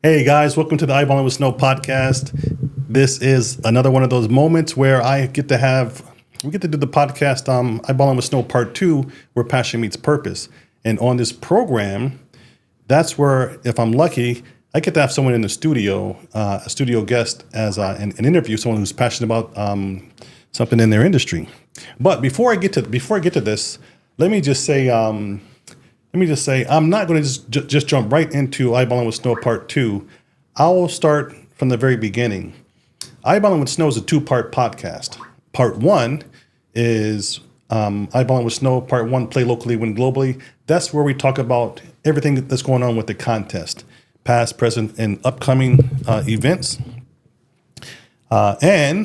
Hey guys, welcome to the iBallin with Snow podcast. This is another one of those moments where we get to do the podcast, iBallin with Snow Part 2, where passion meets purpose. And on this program, that's where, if I'm lucky, I get to have someone in the studio, a studio guest as an interview, someone who's passionate about something in their industry. But before I get to this, let me just say I'm not going to just jump right into iBallin with Snow Part 2. I will start from the very beginning. iBallin with Snow is a two-part podcast. Part 1 is iBallin with Snow. Part 1, Play Locally, Win Globally. That's where we talk about everything that's going on with the contest, past, present, and upcoming events. Lucky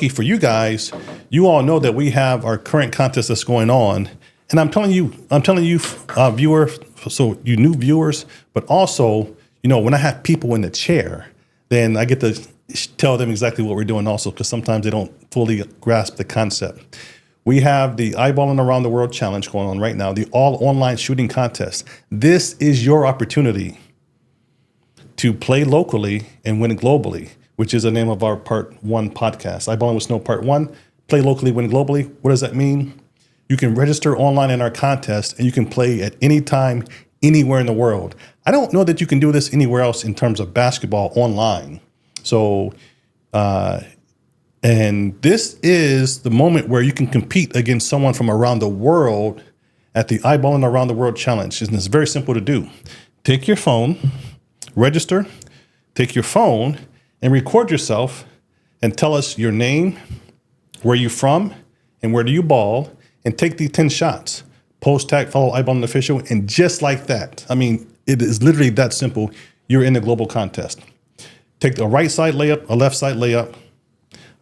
for you guys, you all know that we have our current contest that's going on. And I'm telling you, viewers, so you new viewers, but also, when I have people in the chair, then I get to tell them exactly what we're doing also, because sometimes they don't fully grasp the concept. We have the iBallin Around the World Challenge going on right now, the all online shooting contest. This is your opportunity to play locally and win globally, which is the name of our Part 1 podcast. iBallin with Snow Part 1, Play Locally, Win Globally. What does that mean? You can register online in our contest and you can play at any time, anywhere in the world. I don't know that you can do this anywhere else in terms of basketball online. So, and this is the moment where you can compete against someone from around the world at the iBallin Around the World Challenge. And it's very simple to do. Take your phone, register, take your phone and record yourself and tell us your name, where you're from, and where do you ball. And take the 10 shots, post tag, follow iBallin Official, and just like that, I mean, it is literally that simple. You're in the global contest. Take a right side layup, a left side layup,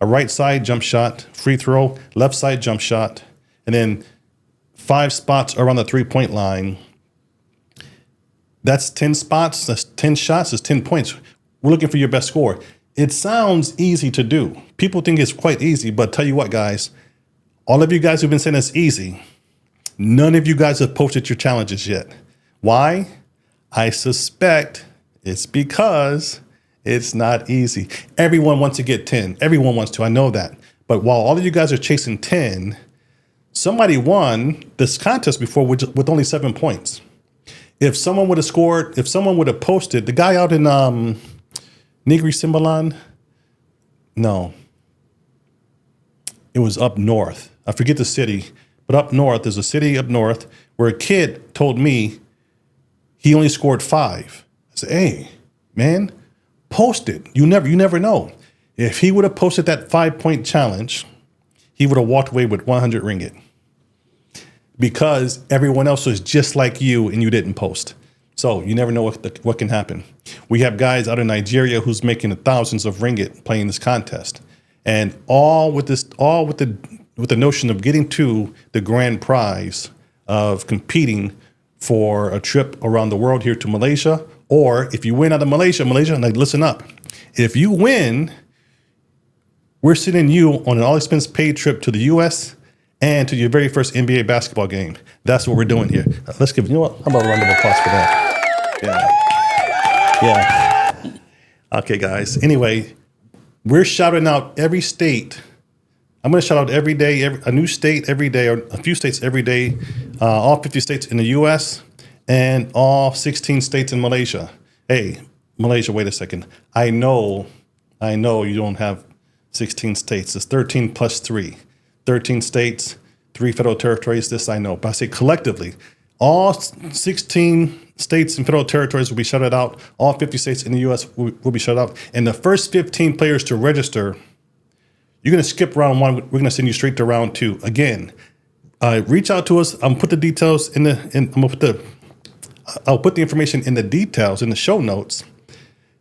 a right side jump shot, free throw, left side jump shot, and then 5 spots around the 3-point line. That's 10 spots, that's 10 shots, that's 10 points. We're looking for your best score. It sounds easy to do. People think it's quite easy, but tell you what, guys, all of you guys who've been saying it's easy, none of you guys have posted your challenges yet. Why? I suspect it's because it's not easy. Everyone wants to get 10. Everyone wants to. I know that. But while all of you guys are chasing 10, somebody won this contest before with only 7 points. If someone would have posted, the guy out in Negri Simbalan, no, it was up north. I forget the city, but up north, there's a city up north where a kid told me he only scored 5. I said, hey, man, post it. You never know. If he would have posted that 5-point challenge, he would have walked away with 100 ringgit because everyone else was just like you and you didn't post. So you never know what can happen. We have guys out in Nigeria who's making thousands of ringgit playing this contest. And all with the notion of getting to the grand prize of competing for a trip around the world here to Malaysia. Or if you win out of Malaysia, like, listen up. If you win, we're sending you on an all-expense paid trip to the U.S. and to your very first NBA basketball game. That's what we're doing here. Let's give, how about a round of applause for that? Yeah. Okay, guys. Anyway, we're shouting out every state. I'm going to shout out every day, a new state every day, or a few states every day, all 50 states in the U.S. and all 16 states in Malaysia. Hey, Malaysia, wait a second. I know you don't have 16 states. It's 13 plus 3. 13 states, 3 federal territories. This I know. But I say collectively, all 16 states and federal territories will be shouted out. All 50 states in the U.S. will be shouted out. And the first 15 players to register, you're going to skip round 1. We're going to send you straight to round 2. Again, reach out to us. I'll put the details I'll put the information in the details in the show notes.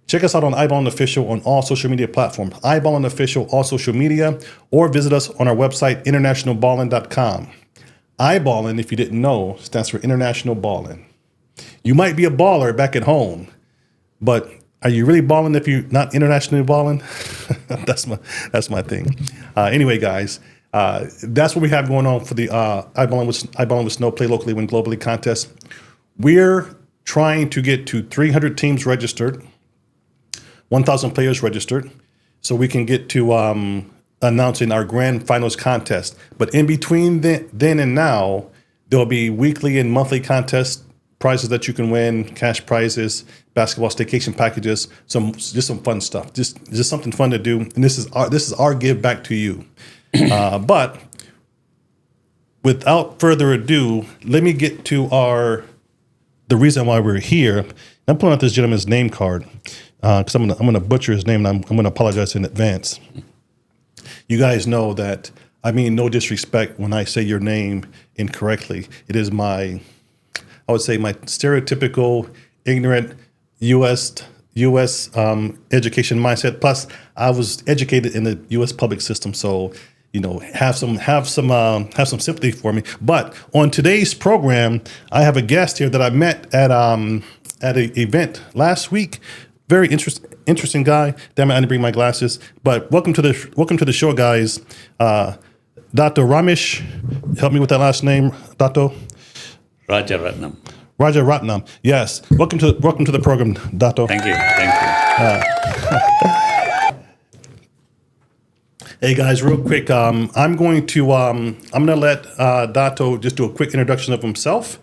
Check us out on iBallin Official on all social media platforms. iBallin Official, all social media, or visit us on our website, internationalballin.com. iBallin, if you didn't know, stands for International Ballin. You might be a baller back at home, but are you really balling if you're not internationally balling? That's my thing. Anyway, guys, that's what we have going on for the iBallin with Snow Play Locally Win Globally contest. We're trying to get to 300 teams registered, 1,000 players registered, so we can get to announcing our grand finals contest. But in between then and now, there'll be weekly and monthly contests, prizes that you can win, cash prizes, basketball staycation packages, just some fun stuff, just something fun to do. And this is our give back to you. But without further ado, let me get to the reason why we're here. I'm pulling out this gentleman's name card because I'm gonna butcher his name, and I'm gonna apologize in advance. You guys know that I mean no disrespect when I say your name incorrectly. It is I would say my stereotypical ignorant U.S. Education mindset. Plus, I was educated in the U.S. public system, so have some sympathy for me. But on today's program, I have a guest here that I met at an event last week. Very interesting guy. Damn it, I didn't bring my glasses. But welcome to the show, guys. Dato Ramesh, help me with that last name, Dato. Ratnam. Raja Ratnam. Yes. Welcome to the program, Dato. Thank you. Hey guys, real quick. I'm going to let Dato just do a quick introduction of himself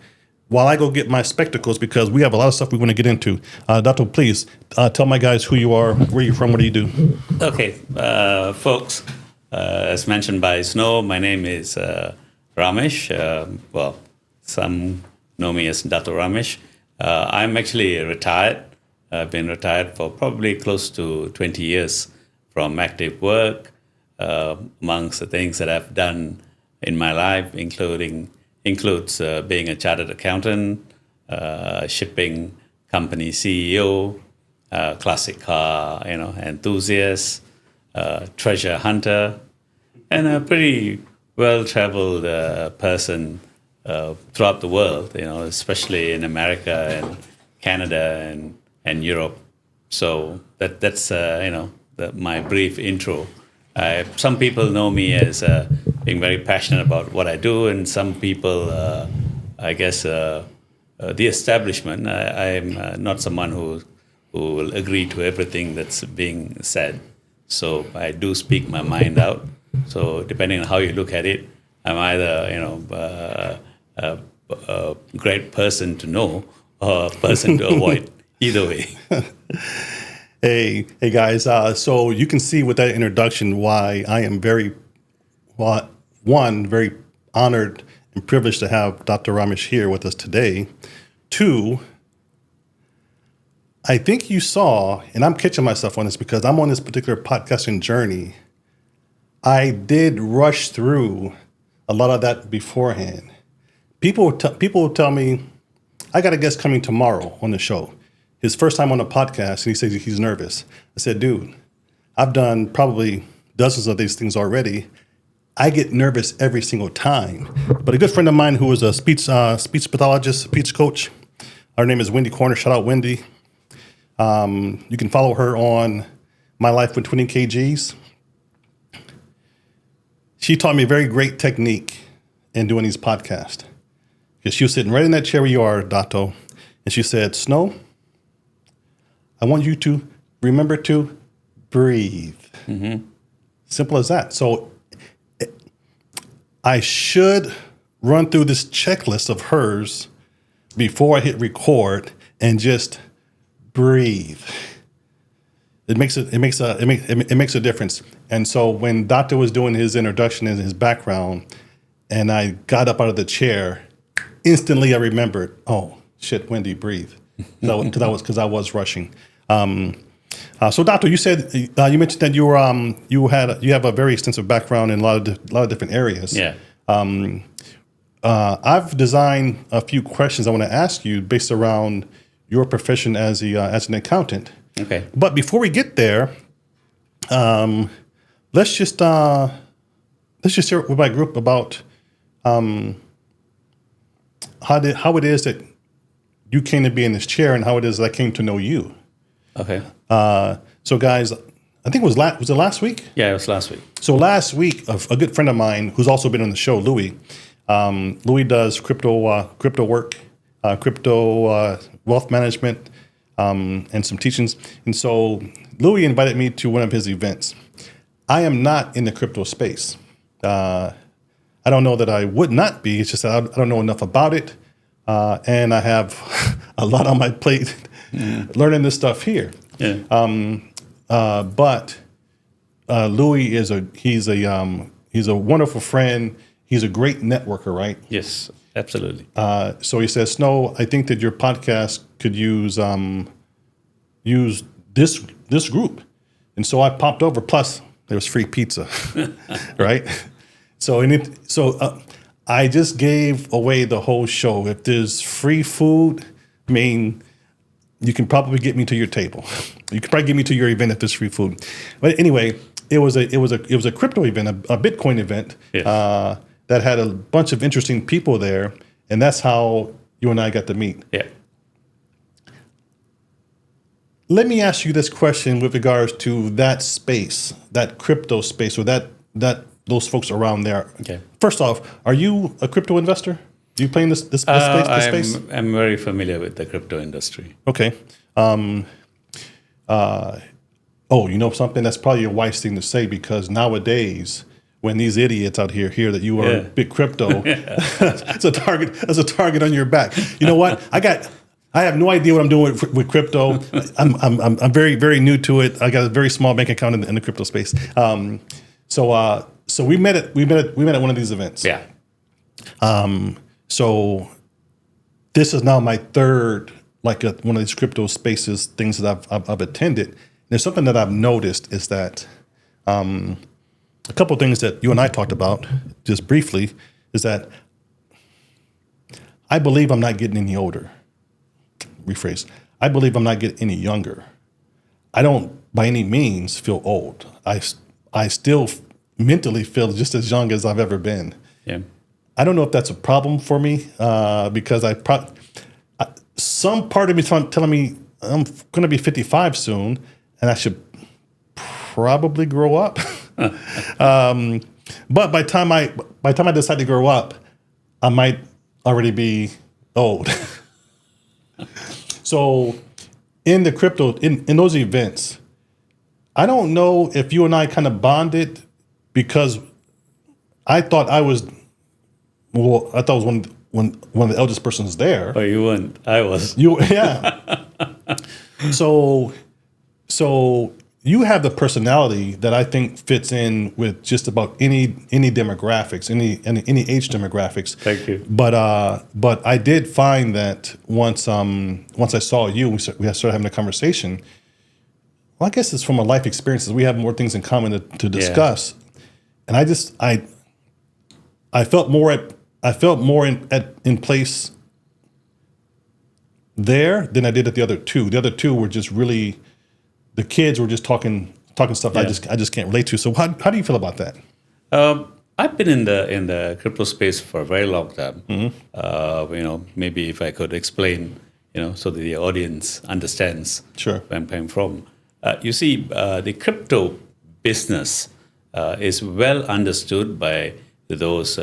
while I go get my spectacles because we have a lot of stuff we want to get into. Dato, please tell my guys who you are, where you're from, what do you do? Okay, folks. As mentioned by Snow, my name is Ramesh. Some know me as Dato Ramesh. I'm actually retired. I've been retired for probably close to 20 years from active work. Amongst the things that I've done in my life, includes being a chartered accountant, shipping company CEO, classic car enthusiast, treasure hunter, and a pretty well-traveled person throughout the world, especially in America and Canada and Europe. So that's my brief intro. Some people know me as being very passionate about what I do, and some people, the establishment. I'm not someone who will agree to everything that's being said. So I do speak my mind out. So depending on how you look at it, I'm either a great person to know or a person to avoid. Either way. Hey guys. So you can see with that introduction why I am very honored and privileged to have Dr. Ramesh here with us today. Two, I think you saw, and I'm catching myself on this because I'm on this particular podcasting journey. I did rush through a lot of that beforehand. People will tell me, I got a guest coming tomorrow on the show. His first time on a podcast, and he says he's nervous. I said, dude, I've done probably dozens of these things already. I get nervous every single time. But a good friend of mine who is a speech pathologist, speech coach, her name is Wendy Corner. Shout out, Wendy. You can follow her on My Life with 20 kgs. She taught me a very great technique in doing these podcasts. Because she was sitting right in that chair where you are, Dato, and she said, Snow, I want you to remember to breathe. Mm-hmm. Simple as that. So I should run through this checklist of hers before I hit record and just breathe. It makes a difference. And so when Doctor was doing his introduction and his background, and I got up out of the chair, instantly I remembered, oh shit, Wendy, breathe. Because I was rushing. So, Doctor, you said you mentioned that you have a very extensive background in a lot of different areas. Yeah. I've designed a few questions I want to ask you based around your profession as an accountant. Okay. But before we get there, let's just share with my group about how it is that you came to be in this chair and how it is that I came to know you. Okay. So, guys, I think it was it last week? Yeah, it was last week. So last week, a good friend of mine who's also been on the show, Louis. Louis does crypto work crypto wealth management, and some teachings. And so Louis invited me to one of his events. I am not in the crypto space. I don't know that I would not be. It's just that I don't know enough about it. And I have a lot on my plate learning this stuff here. Yeah. But Louis he's a wonderful friend. He's a great networker, right? Yes, absolutely. So he says, Snow, I think that your podcast could use this group. And so I popped over. Plus, there was free pizza, right? So I just gave away the whole show. If there's free food, I mean, you can probably get me to your table. You can probably get me to your event if there's free food. But anyway, it was a crypto event, a Bitcoin event. Yes. That had a bunch of interesting people there, and that's how you and I got to meet. Yeah. Let me ask you this question with regards to that space, that crypto space, or that those folks around there. Okay. First off, are you a crypto investor? Do you play in this space? I'm very familiar with the crypto industry. Okay. You know something? That's probably a wise thing to say, because nowadays, when these idiots out here hear that you are big crypto, it's a target on your back. You know what? I have no idea what I'm doing with crypto. I'm very, very new to it. I got a very small bank account in the crypto space. So we met at one of these events. Yeah. So this is now my third, one of these crypto spaces things that I've attended. There's something that I've noticed is that a couple of things that you and I talked about just briefly is that I believe I'm not getting any older. Rephrase. I believe I'm not getting any younger. I don't by any means feel old. I still mentally feel just as young as I've ever been. Yeah. I don't know if that's a problem for me because some part of me telling me I'm going to be 55 soon and I should probably grow up. But by the time I decide to grow up, I might already be old. So in the crypto, in those events, I don't know if you and I kind of bonded because I thought I was one of the eldest persons there. Oh, you weren't. I was. Yeah. So you have the personality that I think fits in with just about any demographics, any age demographics. Thank you. But I did find that once I saw you, we started having a conversation. Well, I guess it's from a life experiences. We have more things in common to discuss, and I felt more in place there than I did at the other two. The other two were just really. The kids were just talking stuff I just can't relate to. So how do you feel about that? I've been in the crypto space for a very long time. Mm-hmm. Maybe if I could explain, so that the audience understands Sure. where I'm coming from. You see, the crypto business is well understood by those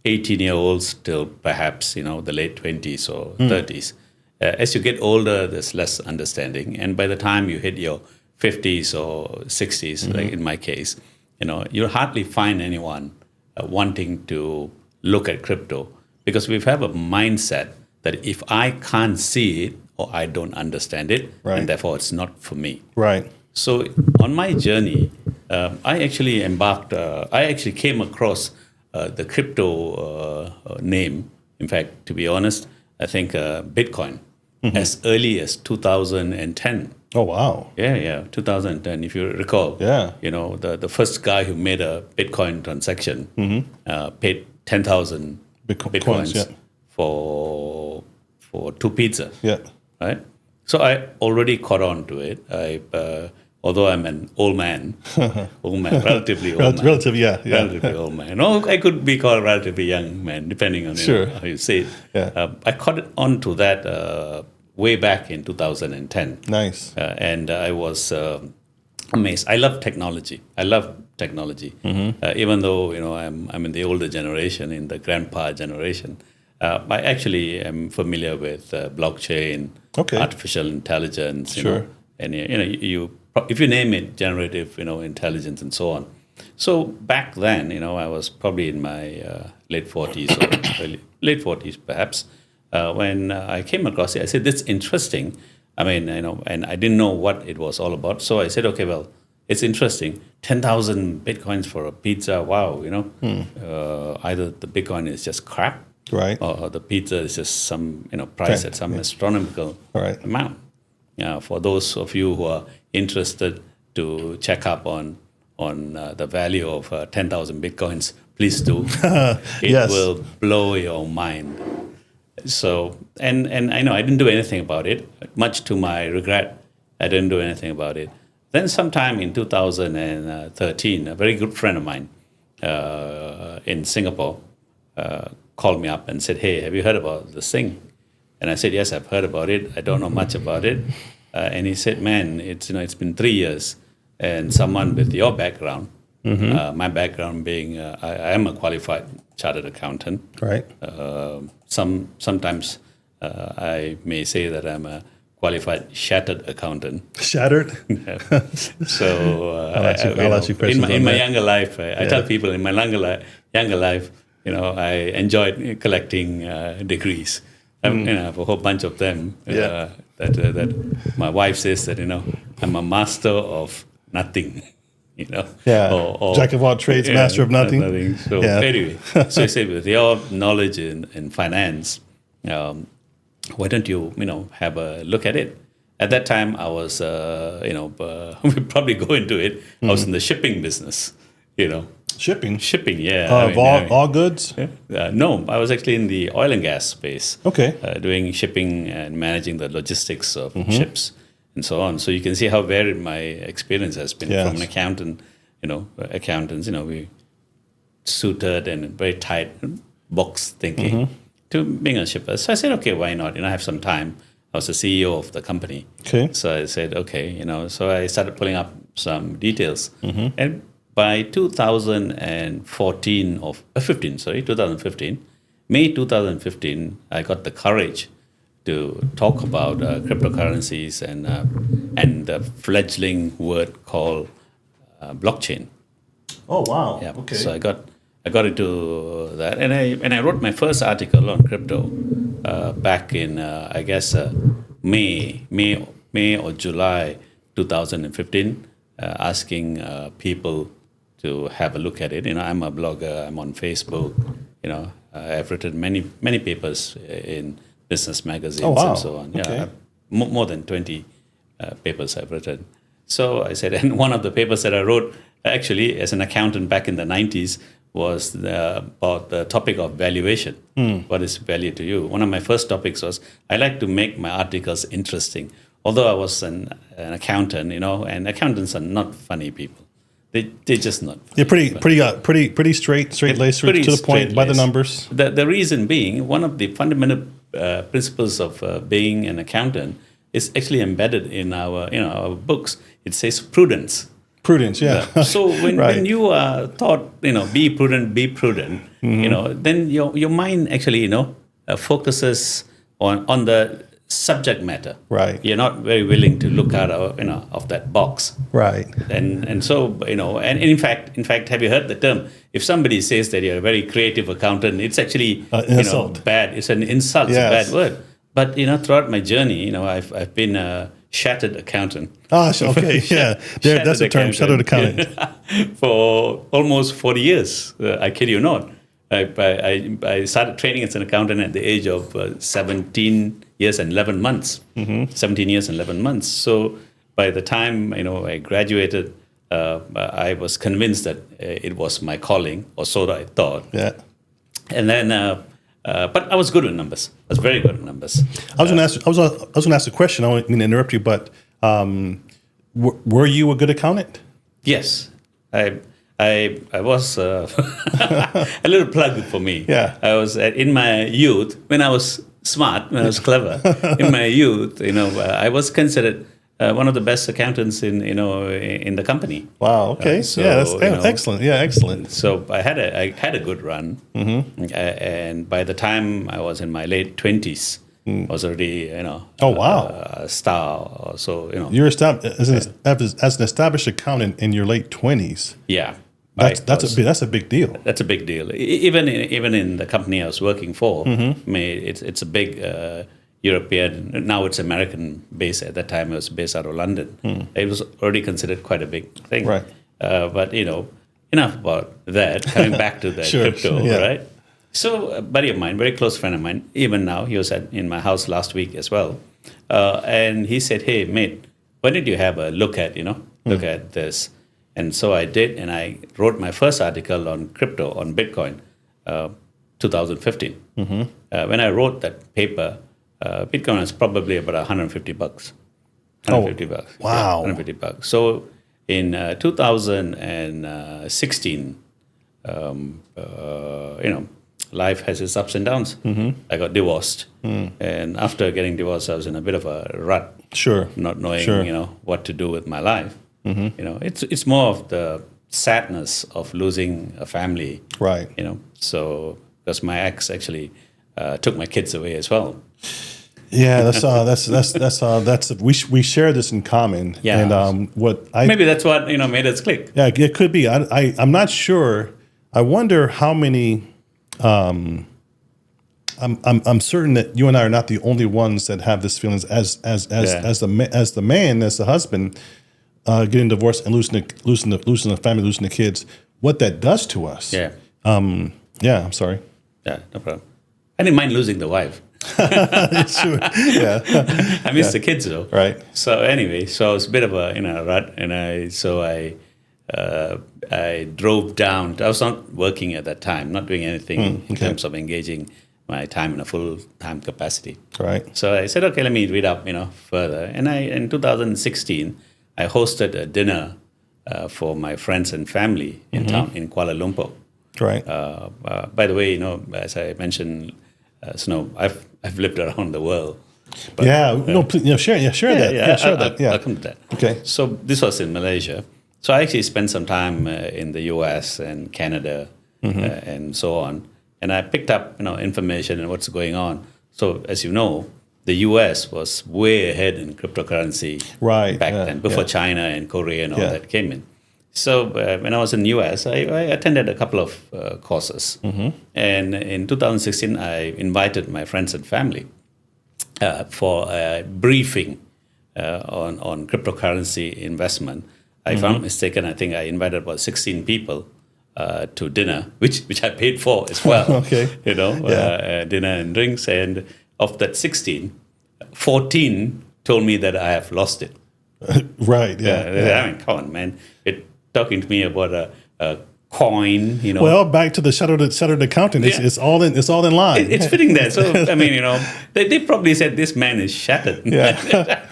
18-year-olds till perhaps the late 20s or 30s. As you get older, there's less understanding, and by the time you hit your 50s or 60s, like in my case, you'll hardly find anyone wanting to look at crypto because we have a mindset that if I can't see it or I don't understand it, Right. and therefore it's not for me. Right. So on my journey, I actually came across the crypto name. In fact, to be honest, I think Bitcoin as early as 2010. Oh wow. Yeah, 2010. If you recall, Yeah. The first guy who made a Bitcoin transaction paid 10,000 Bitcoins yeah. for 2 pizzas. Yeah. Right. So I already caught on to it. Although I'm an old man, relatively old man. Relatively, yeah. Relatively old man. No, I could be called relatively young man, depending on Sure. how you say it. Yeah. I caught on to that way back in 2010. Nice. And I was amazed. I love technology. Even though I'm in the older generation, in the grandpa generation. I actually am familiar with blockchain, Okay. artificial intelligence, Sure. and if you name it, generative, intelligence and so on. So back then, I was probably in my late 40s or late 40s perhaps, when I came across it. I said, "This is interesting." I mean, and I didn't know what it was all about. So I said, "Okay, well, it's interesting. 10,000 bitcoins for a pizza. Wow, either the bitcoin is just crap, Right. or the pizza is just some price at some astronomical Right. amount." For those of you who are interested to check up on the value of 10,000 bitcoins, please do. It Yes. will blow your mind. So, and I know I didn't do anything about it, much to my regret. I didn't do anything about it. Then sometime in 2013, a very good friend of mine in Singapore called me up and said, "Hey, have you heard about this thing?" And I said, "Yes, I've heard about it. I don't know much about it." And he said, "Man, it's been 3 years, and someone with your background, my background being I am a qualified chartered accountant. Right. Sometimes I may say that I'm a qualified shattered accountant." Shattered. So I'll ask you questions in on my that. younger life, I tell people in my younger life, I enjoyed collecting degrees. I have a whole bunch of them. Yeah. That my wife says that I'm a master of nothing. Yeah. Or Jack of all trades, master of nothing. So Yeah. anyway, so I say with your knowledge in finance, why don't you have a look at it? At that time, I was we probably go into it. I was in the shipping business. Shipping. Shipping, yeah. Of all goods. No, I was actually in the oil and gas space. Okay. Doing shipping and managing the logistics of ships and so on. So you can see how varied my experience has been. Yes. From an accountant, accountants, we suited and very tight box thinking to being a shipper. So I said, okay, why not? I have some time. I was the CEO of the company. Okay. So I said, okay, so I started pulling up some details. And by 2015, May 2015, I got the courage to talk about cryptocurrencies and the fledgling word called blockchain. Oh wow. Yeah. Okay. So I got into that, and I wrote my first article on crypto back in I guess May or July 2015, asking people to have a look at it. I'm a blogger. I'm on Facebook. I've written many papers in business magazines and so on. Okay. Yeah, more than 20 papers I've written. So I said, and one of the papers that I wrote actually as an accountant back in the 90s was about the topic of valuation. What is value to you? One of my first topics was I like to make my articles interesting. Although I was an accountant, and accountants are not funny people. They're just not. They're pretty straight laced, to the point, by the numbers. The reason being, one of the fundamental principles of being an accountant is actually embedded in our books. It says prudence. Prudence, yeah. So when you are taught, be prudent, then your mind actually, focuses on the subject matter. Right. You're not very willing to look out of that box. Right. And so, and in fact, have you heard the term? If somebody says that you're a very creative accountant, it's actually insult. bad. It's an insult. Yes. It's a bad word. But throughout my journey, I've been a shattered accountant. Ah, okay, yeah. That's the term, shattered accountant. For almost 40 years. I kid you not. I started training as an accountant at the age of 17 years and 11 months. 17 years and 11 months. So by the time I graduated, I was convinced that it was my calling, or so I thought. Yeah. And then, but I was good with numbers. I was very good with numbers. I was going to ask a question. I don't mean to interrupt you, but were you a good accountant? Yes, I was a little plug for me. Yeah. I was in my youth, when I was smart, when I was clever. In my youth, I was considered one of the best accountants in the company. Wow. Okay. So, yeah, that's excellent. Yeah, excellent. So I had a good run, and by the time I was in my late 20s, I was already Oh, wow. a star. So You're as an established accountant in your late 20s. yeah. That's a big deal. That's a big deal. Even in the company I was working for, I mean, it's a big European. Now it's American base. At that time, it was based out of London. It was already considered quite a big thing. Right. But enough about that. Coming back to the crypto, yeah. right? So a buddy of mine, very close friend of mine, even now, he was in my house last week as well, and he said, "Hey, mate, why don't you have a look at this?" And so I did, and I wrote my first article on crypto, on Bitcoin, 2015. When I wrote that paper, Bitcoin was probably about $150. $150. Wow. Yeah, $150. So in 2016, life has its ups and downs. I got divorced, and after getting divorced, I was in a bit of a rut. Sure. Not knowing, what to do with my life. It's more of the sadness of losing a family. Right. So because my ex actually took my kids away as well. Yeah, we share this in common. Yeah. And maybe that's what made us click. Yeah, it could be. I'm not sure. I wonder how many. I'm certain that you and I are not the only ones that have this feelings as the man, as the husband, getting divorced and losing the family, losing the kids. What that does to us. Yeah. Yeah. I'm sorry. Yeah, no problem. I didn't mind losing the wife. Sure. Yeah. I miss the kids though. Right. So anyway, so it's a bit of a rut, and I drove down. I was not working at that time, not doing anything in terms of engaging my time in a full-time capacity. Right. So I said, okay, let me read up, further. And in 2016, I hosted a dinner for my friends and family in town in Kuala Lumpur. Right. By the way, as I mentioned, Snow, I've lived around the world. But, share that. Yeah, share that. Yeah. I'll come to that. Okay. So this was in Malaysia. So I actually spent some time in the US and Canada and so on. And I picked up, information and what's going on. So as you know, the US was way ahead in cryptocurrency back then, before China and Korea and all that came in. So when I was in the US, I attended a couple of courses. And in 2016, I invited my friends and family for a briefing on cryptocurrency investment. If I'm not mistaken, I think I invited about 16 people to dinner, which I paid for as well. Okay. Dinner and drinks. And of that 16, 14 told me that I have lost it. Right. Yeah. I mean, come on, man. Talking to me about a coin, Well, back to the shuttered accountant. It's all in line. It's fitting there. So I mean, they probably said this man is shattered. Yeah.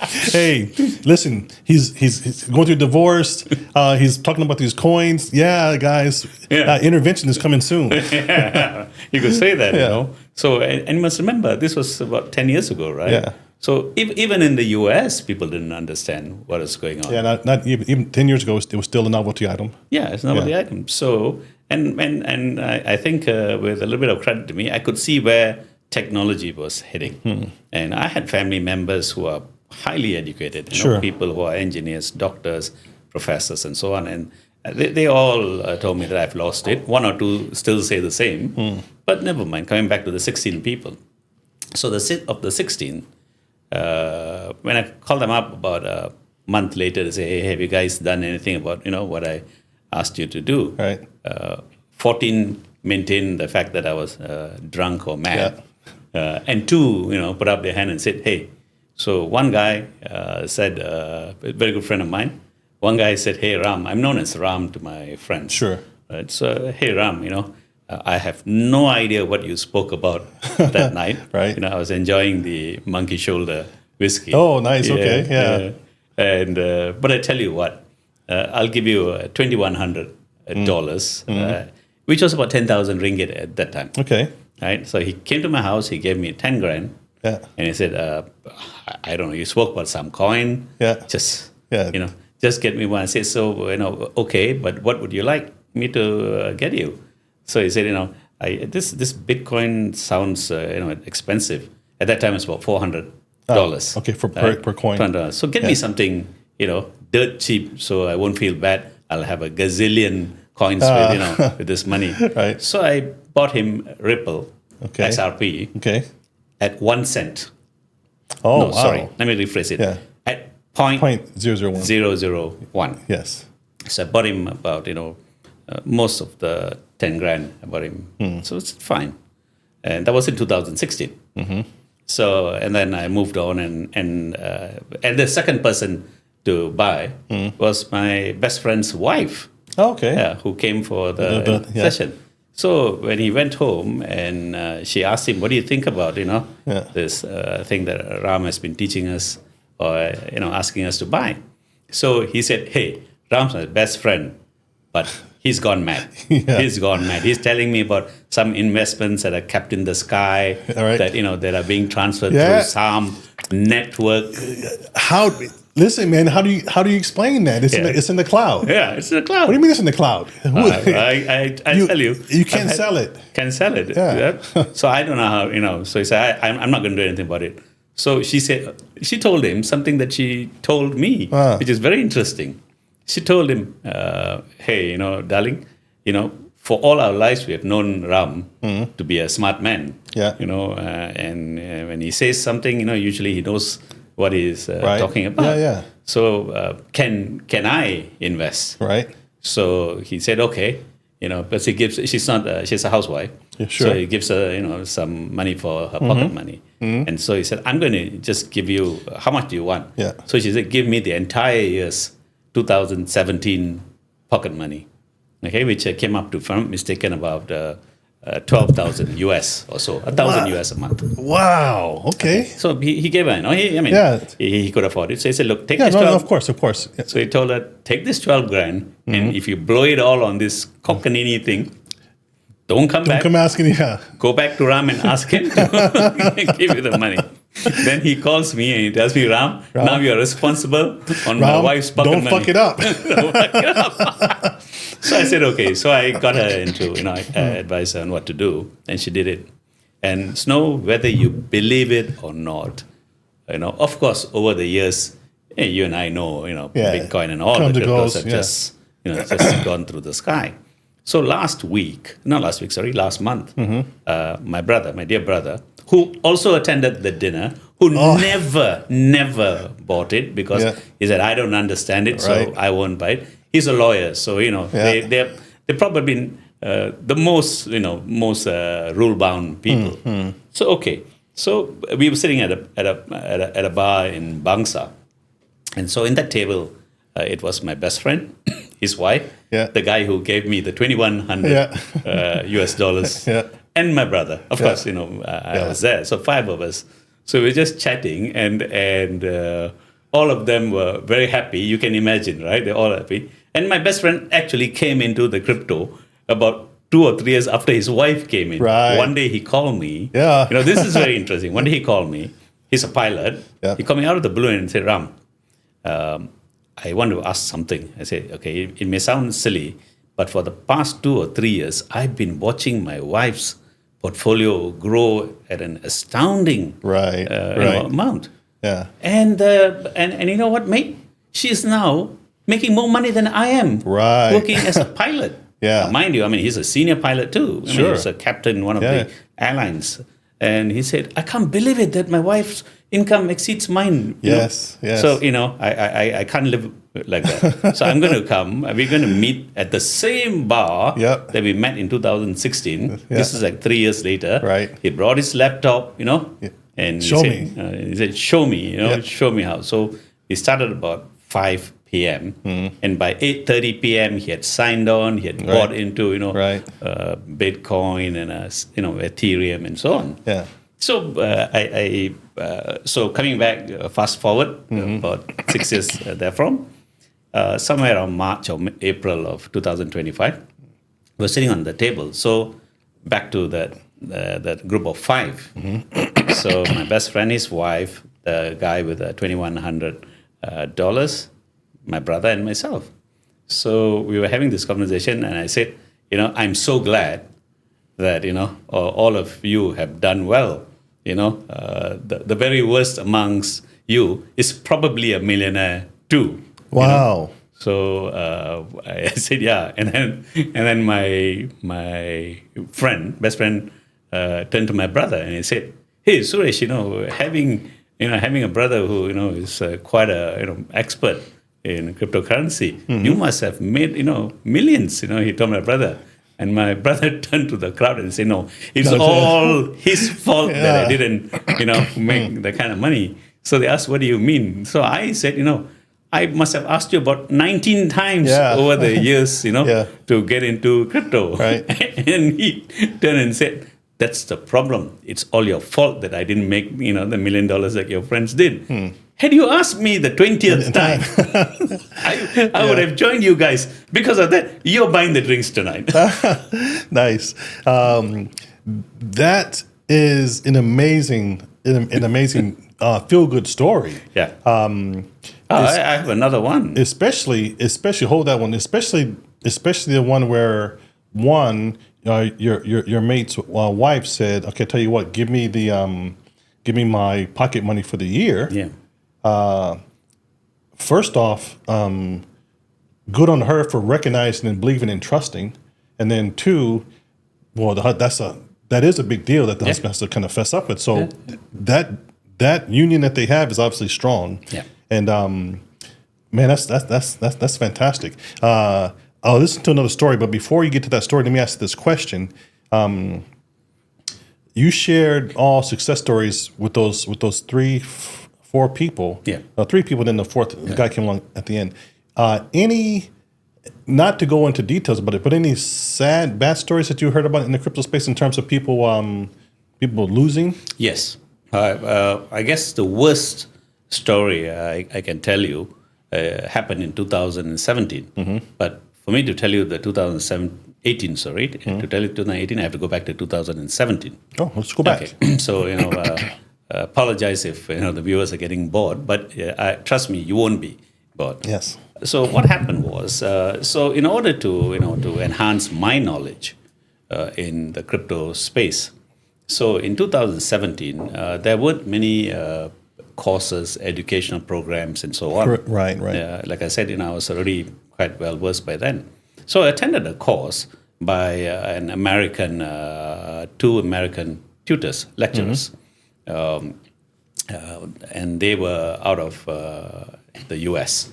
Hey, listen, he's going through divorce. He's talking about these coins. Yeah, guys. Yeah. Intervention is coming soon. Yeah. You could say that. So and you must remember, this was about 10 years ago, right? Yeah. So even in the U.S., people didn't understand what is going on. Yeah, not even 10 years ago, it was still a novelty item. Yeah, it's a novelty item. So, and I think with a little bit of credit to me, I could see where technology was heading. And I had family members who are highly educated, people who are engineers, doctors, professors, and so on. And they all told me that I've lost it. One or two still say the same. But never mind, coming back to the 16 people. So of the 16, when I called them up about a month later to say, hey, have you guys done anything about, what I asked you to do? Right. 14 maintained the fact that I was drunk or mad. Yeah. And 2, put up their hand and said, hey. So one guy said, a very good friend of mine, one guy said, hey, Ram, I'm known as Ram to my friends. Sure. Right? So, hey, Ram, I have no idea what you spoke about that night. Right. I was enjoying the monkey shoulder whiskey. Oh, nice. Okay. Yeah. And but I tell you what, I'll give you $2,100, which was about 10,000 ringgit at that time. Okay. Right. So he came to my house. He gave me 10 grand. Yeah. And he said, I don't know, you spoke about some coin. Yeah. Just, Yeah. just get me one. I said, so, okay, but what would you like me to get you? So he said, this Bitcoin sounds, expensive. At that time, it's about $400. Okay, per coin. $400. So get me something, dirt cheap, so I won't feel bad. I'll have a gazillion coins with this money. Right. So I bought him Ripple, Okay. XRP, Okay. at 1 cent. Oh, No, wow. sorry. Let me rephrase it. Yeah. At point 0.001. 0.001. Yes. So I bought him about, most of the 10 grand I bought him. So it's fine. And that was in 2016. So, and then I moved on and the second person to buy was my best friend's wife. Okay. Yeah, who came for the session. So when he went home and she asked him, what do you think about, this thing that Ram has been teaching us or, asking us to buy? So he said, hey, Ram's my best friend, but he's gone mad. Yeah. He's gone mad. He's telling me about some investments that are kept in the sky, All right. that are being transferred Yeah. through some network. Listen, man, how do you explain that? It's in the cloud. Yeah, it's in the cloud. What do you mean it's in the cloud? I tell you. You can't sell it. Can sell it. Yeah. So I don't know how, so he said, I'm not going to do anything about it. So she told him something that she told me, which is very interesting. She told him, hey, darling, for all our lives we have known Ram to be a smart man. Yeah. And when he says something, usually he knows what he's talking about. Yeah, yeah. So can I invest? Right. So he said, okay, but she's a housewife. Yeah, sure. So he gives her, some money for her pocket money. And so he said, I'm going to just give you, how much do you want? Yeah. So she said, give me the entire year's 2017 pocket money, okay, which came up to, if I'm not mistaken, about 12,000 US or so, 1,000 US a month. Wow. Okay. So he gave her, he could afford it. So he said, look, take Yeah, this no, 12. of course. Yeah. So he told her, take this 12 grand, and if you blow it all on this cockanini thing, don't come back. Come asking, yeah. Go back to Ram and ask him to give you the money. Then he calls me and he tells me, Ram, now you're responsible on my wife's pocket money. Don't fuck it up. Don't fuck it up. So I said, okay. So I got her into, advice her on what to do, and she did it. And Snow, whether you believe it or not, of course, over the years, you and I know, Bitcoin and all the cryptos have just gone through the sky. So last month, my dear brother, who also attended the dinner, who never bought it because he said, I don't understand it, so I won't buy it. He's a lawyer, so, they're probably the most rule-bound people. So, okay. So we were sitting at a bar in Bangsa. And so in that table, it was my best friend, his wife, the guy who gave me the 2,100 US dollars, and my brother. Of course, I was there. So 5 of us. So we were just chatting, and all of them were very happy. You can imagine, right? They're all happy. And my best friend actually came into the crypto about 2 or 3 years after his wife came in. Right. One day he called me. Yeah. This is very interesting. One day he called me. He's a pilot. Yeah. He called me out of the blue and said, Ram, I want to ask something. I said, okay, it may sound silly, but for the past 2 or 3 years, I've been watching my wife's portfolio grow at an astounding amount. Yeah. And you know what, mate? She's now making more money than I am working as a pilot. Yeah. Mind you, he's a senior pilot too. He's a captain in one of the airlines. And he said, I can't believe it that my wife's income exceeds mine. Yes. So, I can't live like that. So I'm going to come. We're going to meet at the same bar that we met in 2016. This is like 3 years later. Right. He brought his laptop, and Show he said, show me, show me how. So we started about 5 p.m. And by 8:30 p.m. he had signed on. He had bought into Bitcoin and Ethereum and so on. Yeah. So so coming back, fast forward about 6 years therefrom, somewhere around March or April of 2025, we're sitting on the table. So back to that group of 5. So my best friend, his wife, the guy with $2,100, my brother and myself. So we were having this conversation, and I said, I'm so glad that, all of you have done well. The very worst amongst you is probably a millionaire too. Wow. So I said, yeah, and then my best friend, turned to my brother and he said, "Hey, Suresh, having a brother who is quite a expert in cryptocurrency, you must have made millions." He told my brother. And my brother turned to the crowd and said, "No, it's all his fault that I didn't, make the kind of money." So they asked, "What do you mean?" So I said, "I must have asked you about 19 times over the years, to get into crypto." Right. And he turned and said, "That's the problem. It's all your fault that I didn't make, the $1 million like your friends did. Had you asked me the 20th time, I would have joined you guys. Because of that, you're buying the drinks tonight." Nice. That is an amazing feel-good story. Yeah. I have another one. Especially hold that one. Especially the one where your mate's wife said, "Okay, tell you what, give me my pocket money for the year." Yeah. First off, good on her for recognizing and believing and trusting, and then two, well, that is a big deal that the husband has to kind of fess up with. So that union that they have is obviously strong. Yeah. And man, that's fantastic. I'll listen to another story, but before you get to that story, let me ask this question. You shared all success stories with those 4 people. Yeah. 3 people, then the fourth the guy came along at the end. Any, not to go into details about it, but any bad stories that you heard about in the crypto space in terms of people losing? Yes. I guess the worst story I can tell you happened in 2017. But for me to tell you the 2018, to tell you 2018, I have to go back to 2017. Oh, let's go back. Okay. So, apologize if the viewers are getting bored, but trust me, you won't be bored. Yes. So what happened was, in order to enhance my knowledge in the crypto space, so in 2017 there weren't many courses, educational programs, and so on. Right. Like I said, I was already quite well versed by then. So I attended a course by an American, 2 American tutors, lecturers. And they were out of the U.S.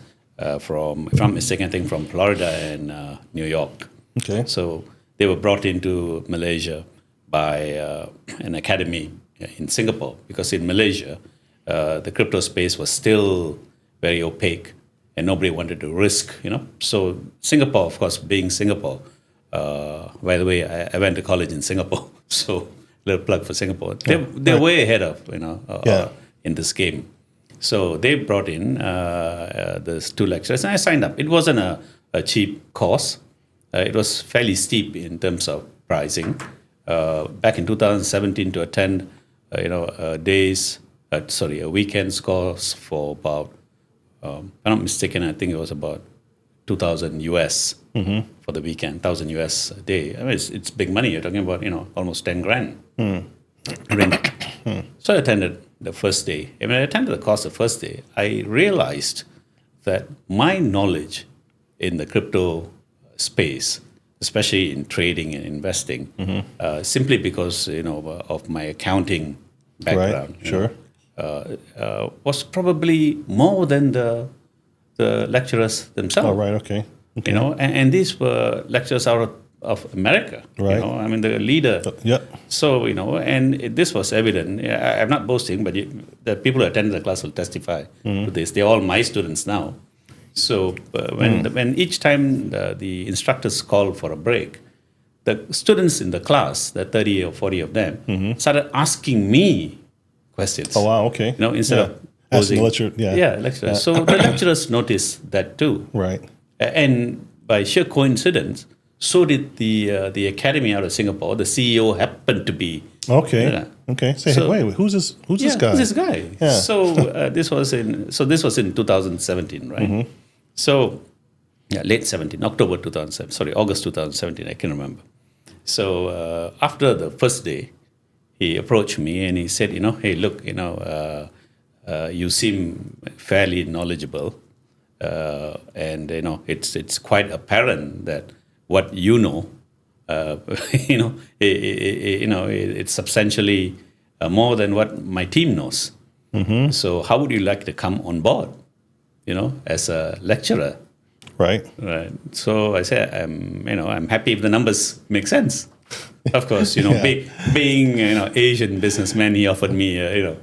From, if I'm not mistaken, I think from Florida and New York. Okay. So they were brought into Malaysia by an academy in Singapore, because in Malaysia, the crypto space was still very opaque and nobody wanted to risk, So Singapore, of course, being Singapore, by the way, I went to college in Singapore, so little plug for Singapore. They're way ahead of, in this game. So they brought in these 2 lecturers, and I signed up. It wasn't a cheap course. It was fairly steep in terms of pricing. Back in 2017, to attend, a weekend's course for about, if I'm not mistaken, I think it was about 2,000 US for the weekend, 1,000 US a day. I mean, it's big money. You're talking about, almost 10 grand. So I attended the first day. And when I attended the course the first day, I realized that my knowledge in the crypto space, especially in trading and investing, simply because, of my accounting background, was probably more than the lecturers themselves. Oh, right, okay. And these were lecturers out of America. Right. I mean, the leader. So, and this was evident. I'm not boasting, but the people who attended the class will testify to this. They're all my students now. So when each time the instructors called for a break, the students in the class, the 30 or 40 of them, started asking me questions. Oh, wow, okay. Instead of asking the lecturer. lecturers. So the lecturers noticed that too. Right. And by sheer coincidence, so did the academy out of Singapore. The CEO happened to be Okay. Yeah. Okay. Say, So- hey, wait, who's this? Who's this guy? Who's this guy? Yeah. So this was in 2017, right? Mm-hmm. So late 17, October 2007. Sorry, August 2017. I can remember. So after the first day, he approached me and he said, hey, look, you seem fairly knowledgeable, and it's quite apparent that what you know, it's substantially more than what my team knows. So how would you like to come on board, as a lecturer? Right. Right. So I said, I'm happy if the numbers make sense. Of course, being Asian businessman, he offered me a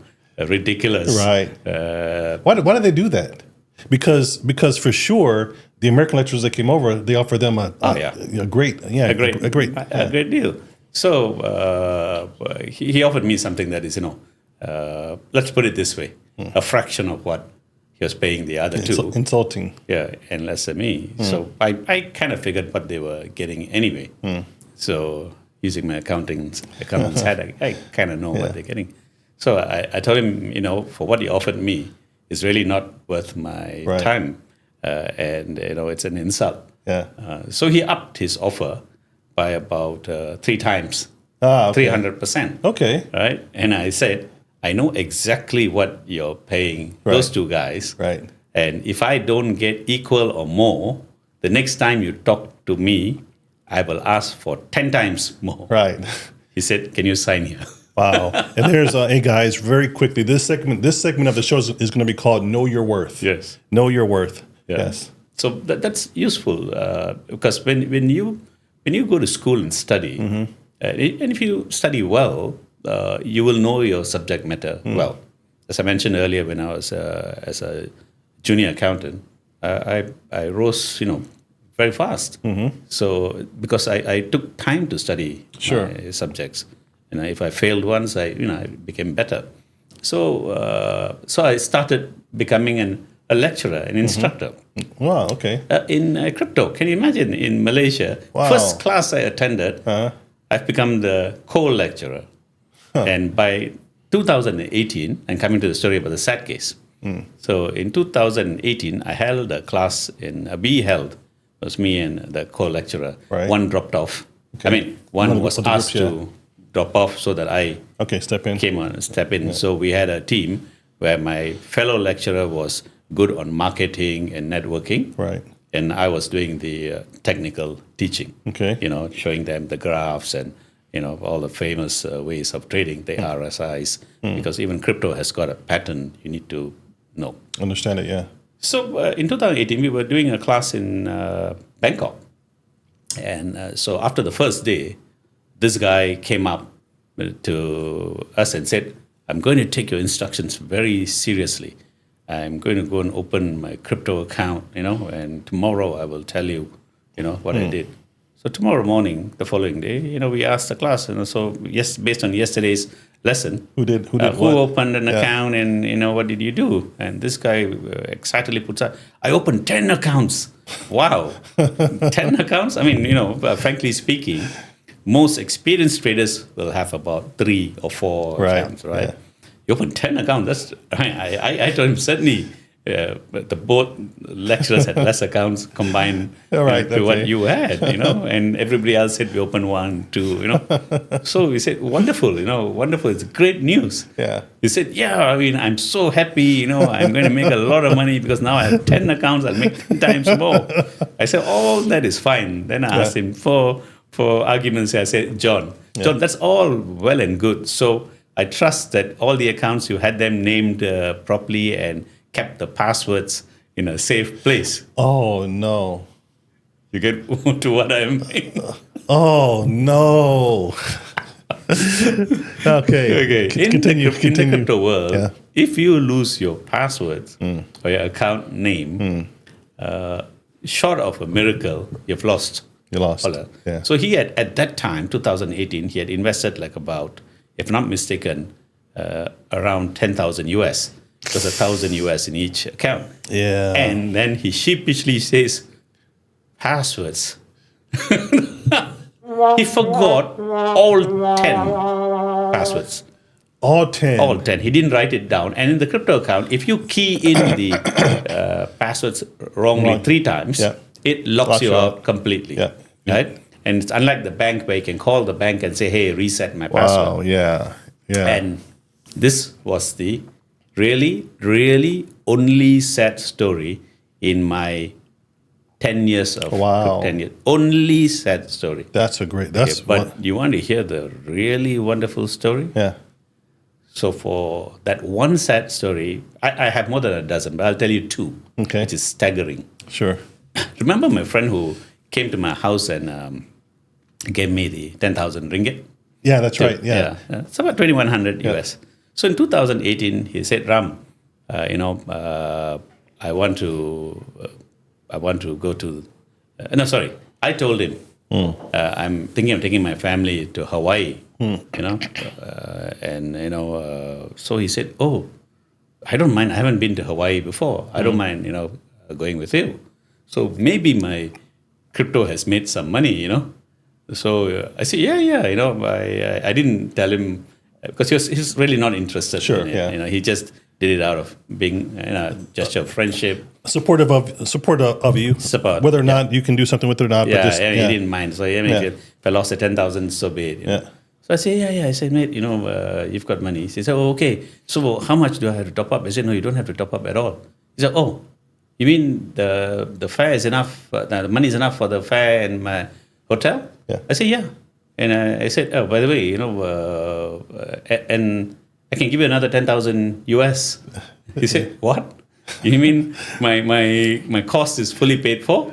ridiculous. Right. Why did they do that? Because for sure the American lecturers that came over, they offered them a great deal. So he offered me something that is let's put it this way, a fraction of what he was paying the other two. Insulting. Yeah, and less than me. So I kind of figured what they were getting anyway. So using my accountant's hat, I kind of know what they're getting. So I told him, for what he offered me is really not worth my time, and it's an insult. Yeah. So he upped his offer by about 3 times, okay. 300%. Okay. Right, and I said, I know exactly what you're paying those two guys. Right. And if I don't get equal or more, the next time you talk to me, I will ask for 10 times more. Right. He said, can you sign here? Wow. And there's hey guys, very quickly, this segment of the show is going to be called Know Your Worth. Yes. Know Your Worth. Yeah. Yes. So that's useful because when you go to school and study, and if you study well, you will know your subject matter well. As I mentioned earlier, when I was as a junior accountant, I rose, very fast. So because I took time to study my subjects, if I failed once, I became better. So I started becoming a lecturer, an instructor. Wow. Okay. In crypto. Can you imagine in Malaysia? Wow. First class I attended, I've become the co-lecturer. And by 2018, I'm coming to the story about the SAT case. So in 2018, I held a class it was me and the co-lecturer. Right. One dropped off. Okay. One was asked to drop off so that I step in. step in. Yeah. So we had a team where my fellow lecturer was good on marketing and networking. Right. And I was doing the technical teaching. Okay. Showing them the graphs and all the famous ways of trading, the RSIs, because even crypto has got a pattern you need to know. Understand it, yeah. So in 2018, we were doing a class in Bangkok. And so after the first day, this guy came up to us and said, I'm going to take your instructions very seriously. I'm going to go and open my crypto account, and tomorrow I will tell you, what I did. So tomorrow morning, the following day, we asked the class, so yes, based on yesterday's lesson, who opened an account and what did you do? And this guy excitedly puts out, I opened 10 accounts. Wow, 10 accounts? I mean, frankly speaking, most experienced traders will have about 3 or 4 accounts, right? Yeah. You open 10 accounts. I told him certainly. The both lecturers had less accounts combined to what you had, and everybody else said we opened 1, 2, So we said, wonderful, wonderful. It's great news. Yeah. He said, I'm so happy, I'm going to make a lot of money because now I have 10 accounts. I'll make 10 times more. I said, all that is fine. Then I asked him for argument's sake, I said, John, that's all well and good. So I trust that all the accounts, you had them named properly and kept the passwords in a safe place. Oh, no. You get to what I mean? Oh, no. Okay. Continue. In the crypto world, if you lose your passwords or your account name, short of a miracle, you've lost. You lost. Yeah. So he had, at that time, 2018, he had invested like about, if not mistaken, around 10,000 US. It was 1,000 US in each account. Yeah. And then he sheepishly says, passwords. He forgot all 10 passwords. All 10. All 10. He didn't write it down. And in the crypto account, if you key in the passwords wrongly Wrong. 3 times, Yeah. it locks Locks you you out completely. Yeah. Right? And it's unlike the bank where you can call the bank and say, hey, reset my password. Wow. Yeah. Yeah. And this was the really, really only sad story in my 10 years of Wow. 10 years. Only sad story. That's a great. That's But you want to hear the really wonderful story? yeah. So for that one sad story, I have more than a dozen, but I'll tell you 2, Okay. which is staggering. Sure. Remember my friend who came to my house and gave me the 10,000 ringgit? Yeah, that's right. Yeah. It's about 2,100 US. So in 2018, he said, Ram, I want to go to. No, sorry. I told him I'm thinking of taking my family to Hawaii. So he said, "Oh, I don't mind. I haven't been to Hawaii before. I don't mind, going with you. So maybe my crypto has made some money, So I said, yeah. I didn't tell him because he's really not interested. Sure, in it. yeah. He just did it out of being gesture of friendship. Supportive of you. Support, Whether or not you can do something with it or not. Yeah, but just, and he didn't mind. So if I lost the 10,000, so be it. Yeah. So I said, yeah. I said, mate, you've got money. He said, oh, okay. So how much do I have to top up? I said, no, you don't have to top up at all. He said, oh, you mean the fare is enough? The money is enough for the fare and my hotel? Yeah. I said, yeah. And I said, oh, by the way, and I can give you another 10,000 US. He said, what? You mean my cost is fully paid for,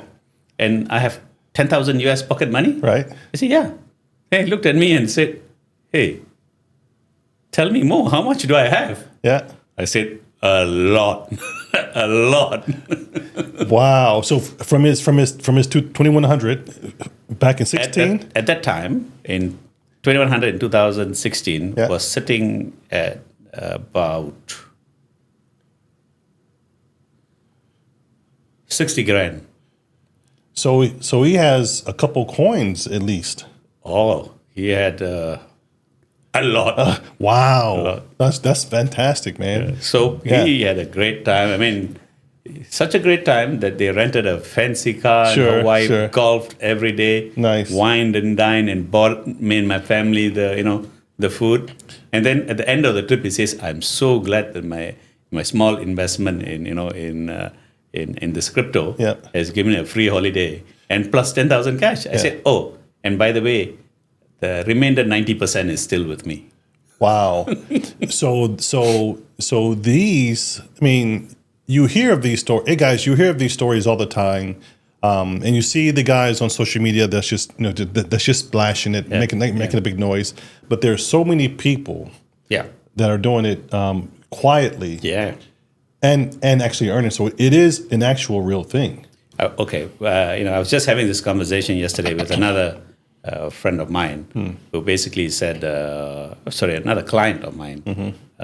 and I have 10,000 US pocket money? Right. I said, yeah. He looked at me and said, hey, tell me more. How much do I have? Yeah. I said, a lot, a lot. Wow. So from his 2100 back in 16. At that time, in 2100 in 2016, was sitting at about 60 grand. So he has a couple coins at least. Oh, he had a lot. Wow. A lot. That's fantastic, man. So he had a great time. I mean, such a great time that they rented a fancy car in Hawaii, golfed every day, nice, wined and dined, and bought me and my family the food. And then at the end of the trip, he says, "I'm so glad that my small investment in this crypto has given me a free holiday and plus 10,000 cash." I said, "Oh, and by the way, the remainder 90% is still with me." Wow. so these, I mean, you hear of these stories. Hey guys, you hear of these stories all the time, and you see the guys on social media that's just that's just splashing it, making a big noise. But there's so many people, that are doing it quietly, and actually earning. So it is an actual real thing. Okay, I was just having this conversation yesterday with another friend of mine who basically said, another client of mine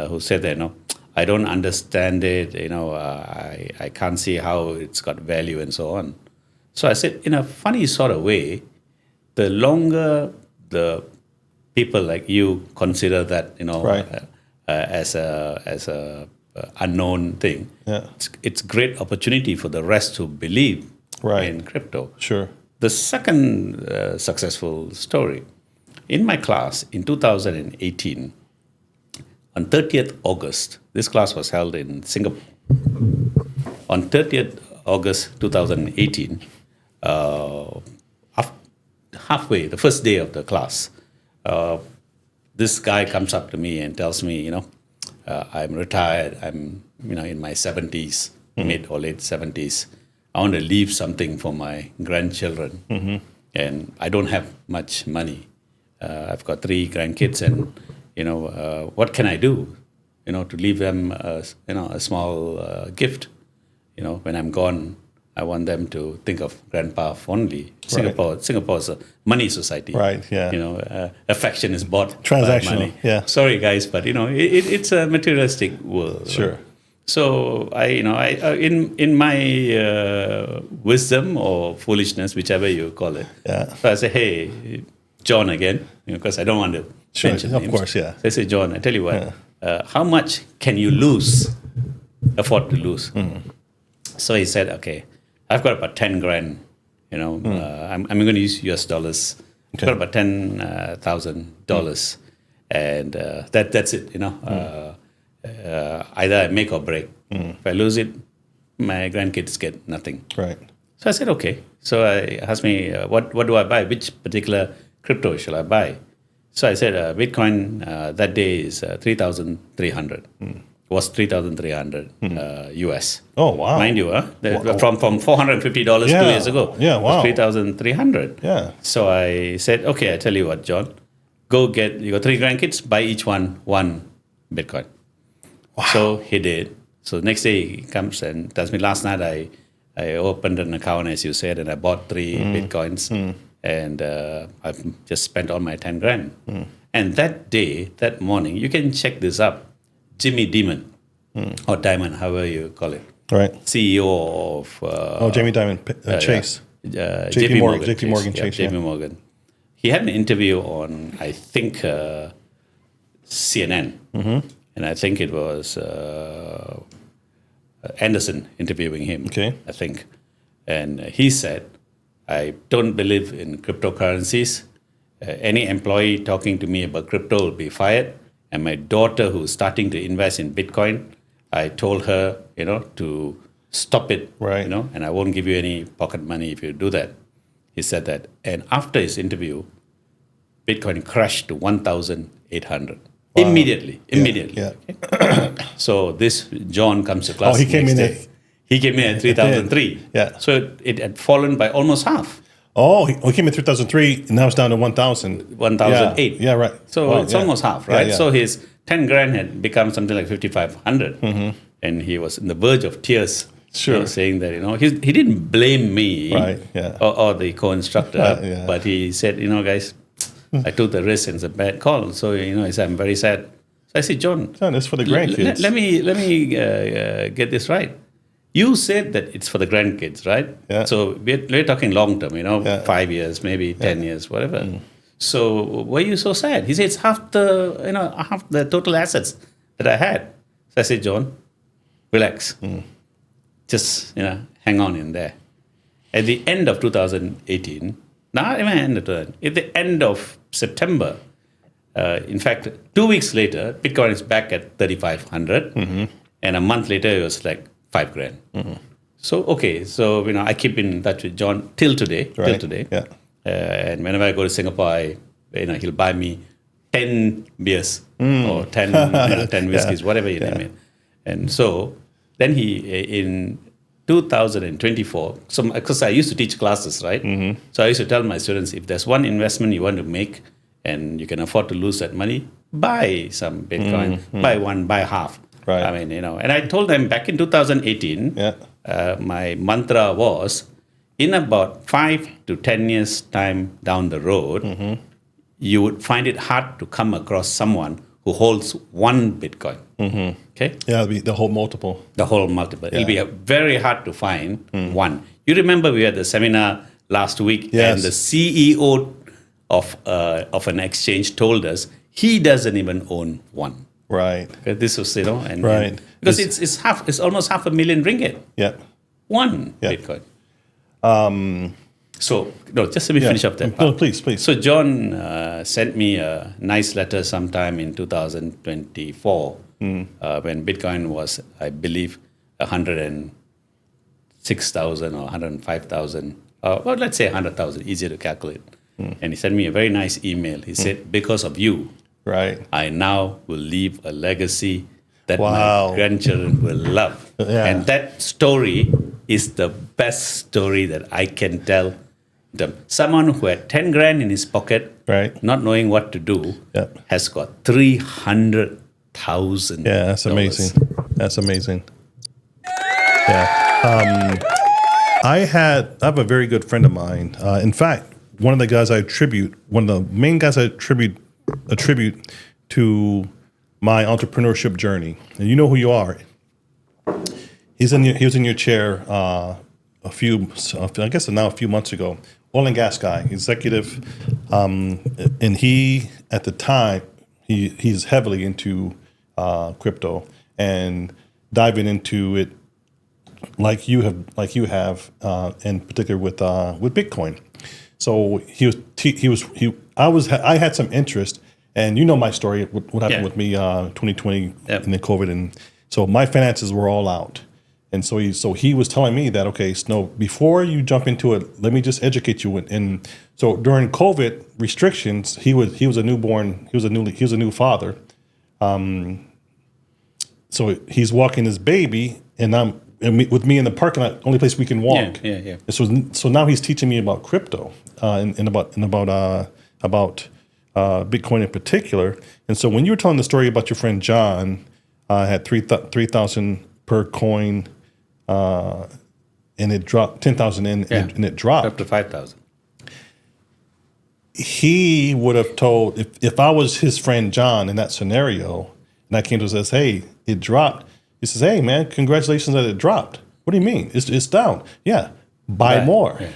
who said that, I don't understand it, I can't see how it's got value and so on. So I said, in a funny sort of way, the longer the people like you consider that, as a unknown thing, it's great opportunity for the rest to believe in crypto. Sure. The second successful story, in my class in 2018, on 30th August, this class was held in Singapore. On 30th August 2018, halfway, the first day of the class, this guy comes up to me and tells me, I'm retired, I'm in my 70s, mid or late 70s. I want to leave something for my grandchildren, and I don't have much money. I've got 3 grandkids, and what can I do, to leave them a small gift. When I'm gone, I want them to think of grandpa fondly. Singapore's a money society. Right. Yeah. Affection is bought transactional. by money. Yeah. Sorry, guys, but it's a materialistic world. Sure. Right? So I in my wisdom or foolishness, whichever you call it, so I say, hey, John again, because I don't want to Sure, mention of names. course, yeah. So I said, John, I tell you what, how much can you afford to lose? So he said, okay, I've got about 10 grand, I'm going to use US dollars. Okay. I've got about $10,000. And that's it, either I make or break. If I lose it, my grandkids get nothing. Right. So I said, okay. So I asked me, what do I buy? Which particular crypto shall I buy? So I said, Bitcoin that day is 3,300. Was 3,300 US. Oh, wow. Mind you, from $450 2 years ago. Yeah, wow. 3,300. Yeah. So I said, okay, I tell you what, John, you got 3 grandkids, buy each one Bitcoin. Wow. So he did. So the next day he comes and tells me, last night I opened an account, as you said, and I bought 3 Bitcoins. And I've just spent all my 10 grand. And that morning, you can check this up, Jimmy Dimon, or Diamond, however you call it. Right. CEO of... Jamie Dimon, Chase. JP Morgan. JP Morgan Chase. JP Morgan. He had an interview on, I think, CNN. And I think it was Anderson interviewing him, Okay. I think. And he said, I don't believe in cryptocurrencies. Any employee talking to me about crypto will be fired. And my daughter, who's starting to invest in Bitcoin, I told her, to stop it, Right. and I won't give you any pocket money if you do that. He said that. And after his interview, Bitcoin crashed to 1,800. Wow. Immediately. Yeah. Okay? So this John comes to class. He came in He came in at 3,003. Yeah. So it had fallen by almost half. Oh, he came in 3,003, and now it's down to 1,000. 1,008. Yeah, right. So it's almost half, right? Yeah. So his 10 grand had become something like 5,500. And he was on the verge of tears. Sure. Saying that, he didn't blame me, Right, yeah. or the co-instructor, Yeah. but he said, guys, I took the risk and it's a bad call. So, he said, I'm very sad. So I said, John, It's for the grandkids. let me get this right. You said that it's for the grandkids, right? Yeah. So we're talking long term, 5 years, maybe 10 years, whatever. So why are you so sad? He said, it's half the total assets that I had. So I said, John, relax. Just, hang on in there. At the end of 2018, not even at the end of September, in fact, 2 weeks later, Bitcoin is back at 3,500. And a month later, it was like 5 grand. So, okay. So, I keep in touch with John till today. Right. Till today. Yeah. And whenever I go to Singapore, he'll buy me 10 beers or 10 whiskeys, whatever you name it. And so then in 2024, because I used to teach classes, right? So I used to tell my students, if there's one investment you want to make and you can afford to lose that money, buy some Bitcoin, buy half. Right. And I told them back in 2018, my mantra was, in about 5 to 10 years time down the road, you would find it hard to come across someone who holds one Bitcoin. Okay? Yeah, it'll be the whole multiple. The whole multiple. It'll be very hard to find one. You remember we had the seminar last week, Yes. and the CEO of an exchange told us he doesn't even own one. Right. Okay, this was, and Right. because it's almost $500,000 ringgit. Yeah. One Yeah. Bitcoin. So, no, just let me finish up that No, part. please. So John sent me a nice letter sometime in 2024 when Bitcoin was, I believe, 106,000 or 105,000. Well, let's say 100,000, easier to calculate. And he sent me a very nice email. He said, because of you, Right. I now will leave a legacy that Wow. my grandchildren will love. Yeah. And that story is the best story that I can tell them. Someone who had 10 grand in his pocket, Right. not knowing what to do, Yeah. has got 300,000. Yeah, that's amazing. That's amazing. Yeah. I have a very good friend of mine. In fact, one of the main guys I attribute to my entrepreneurship journey. And you know who you are. He was in your chair a few months ago. oil and gas guy, executive, and he at the time he's heavily into crypto and diving into it like you have, in particular with Bitcoin. So I had some interest, and you know my story, what happened with me 2020 and then COVID, and so my finances were all out. And so he was telling me that, okay, Snow, before you jump into it, let me just educate you. And so during COVID restrictions, he was a new father. So he's walking his baby, and with me in the parking lot, only place we can walk. Yeah. And so now he's teaching me about crypto and about Bitcoin in particular. And so when you were telling the story about your friend John, had 3,000 per coin, and it dropped 10,000 and it dropped up to 5,000. He would have told, if I was his friend John in that scenario, and I came to him and says, hey, it dropped. He says, hey, man, congratulations that it dropped. What do you mean? It's down. Yeah, buy more. Yeah.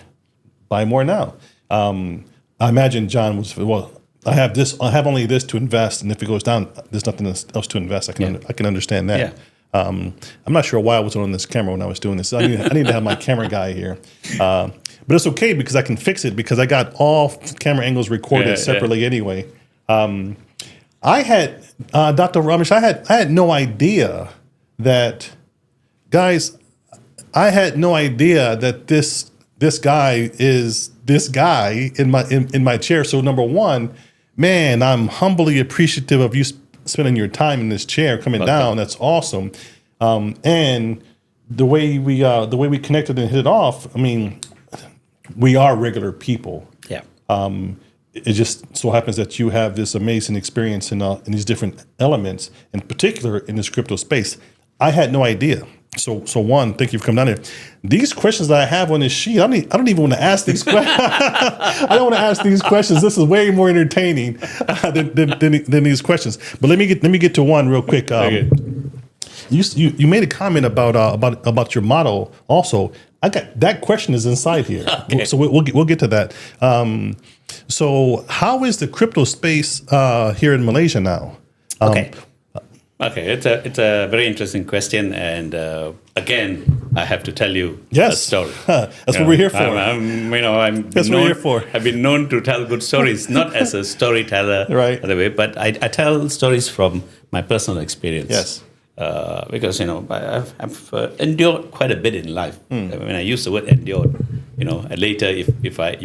Buy more now. I imagine John was, well, I have only this to invest, and if it goes down, there's nothing else to invest. I can understand that. Yeah. I'm not sure why I was on this camera when I was doing this. I need to have my camera guy here. But it's okay because I can fix it because I got all camera angles recorded separately anyway. I had, Dr. Ramesh, I had no idea that, guys, I had no idea that this guy is this guy in my chair. So number one, man, I'm humbly appreciative of you spending your time in this chair, coming down. That's awesome. And the way we connected and hit it off, I mean, we are regular people. Yeah. It just so happens that you have this amazing experience in these different elements, in particular in this crypto space. I had no idea. So one, thank you for coming down here. These questions that I have on this sheet, I don't even want to ask these questions. I don't want to ask these questions. This is way more entertaining than these questions. But let me get to one real quick. You made a comment about your model. Also, I got that question is inside here. Okay. So we'll get to that. So how is the crypto space here in Malaysia now? Okay, it's a very interesting question, and again, I have to tell you a story. That's what we're here for. That's what we're here for. I've been known to tell good stories, not as a storyteller, right? By the way, but I tell stories from my personal experience. Yes. Because I've endured quite a bit in life. When I use the word endured, and later if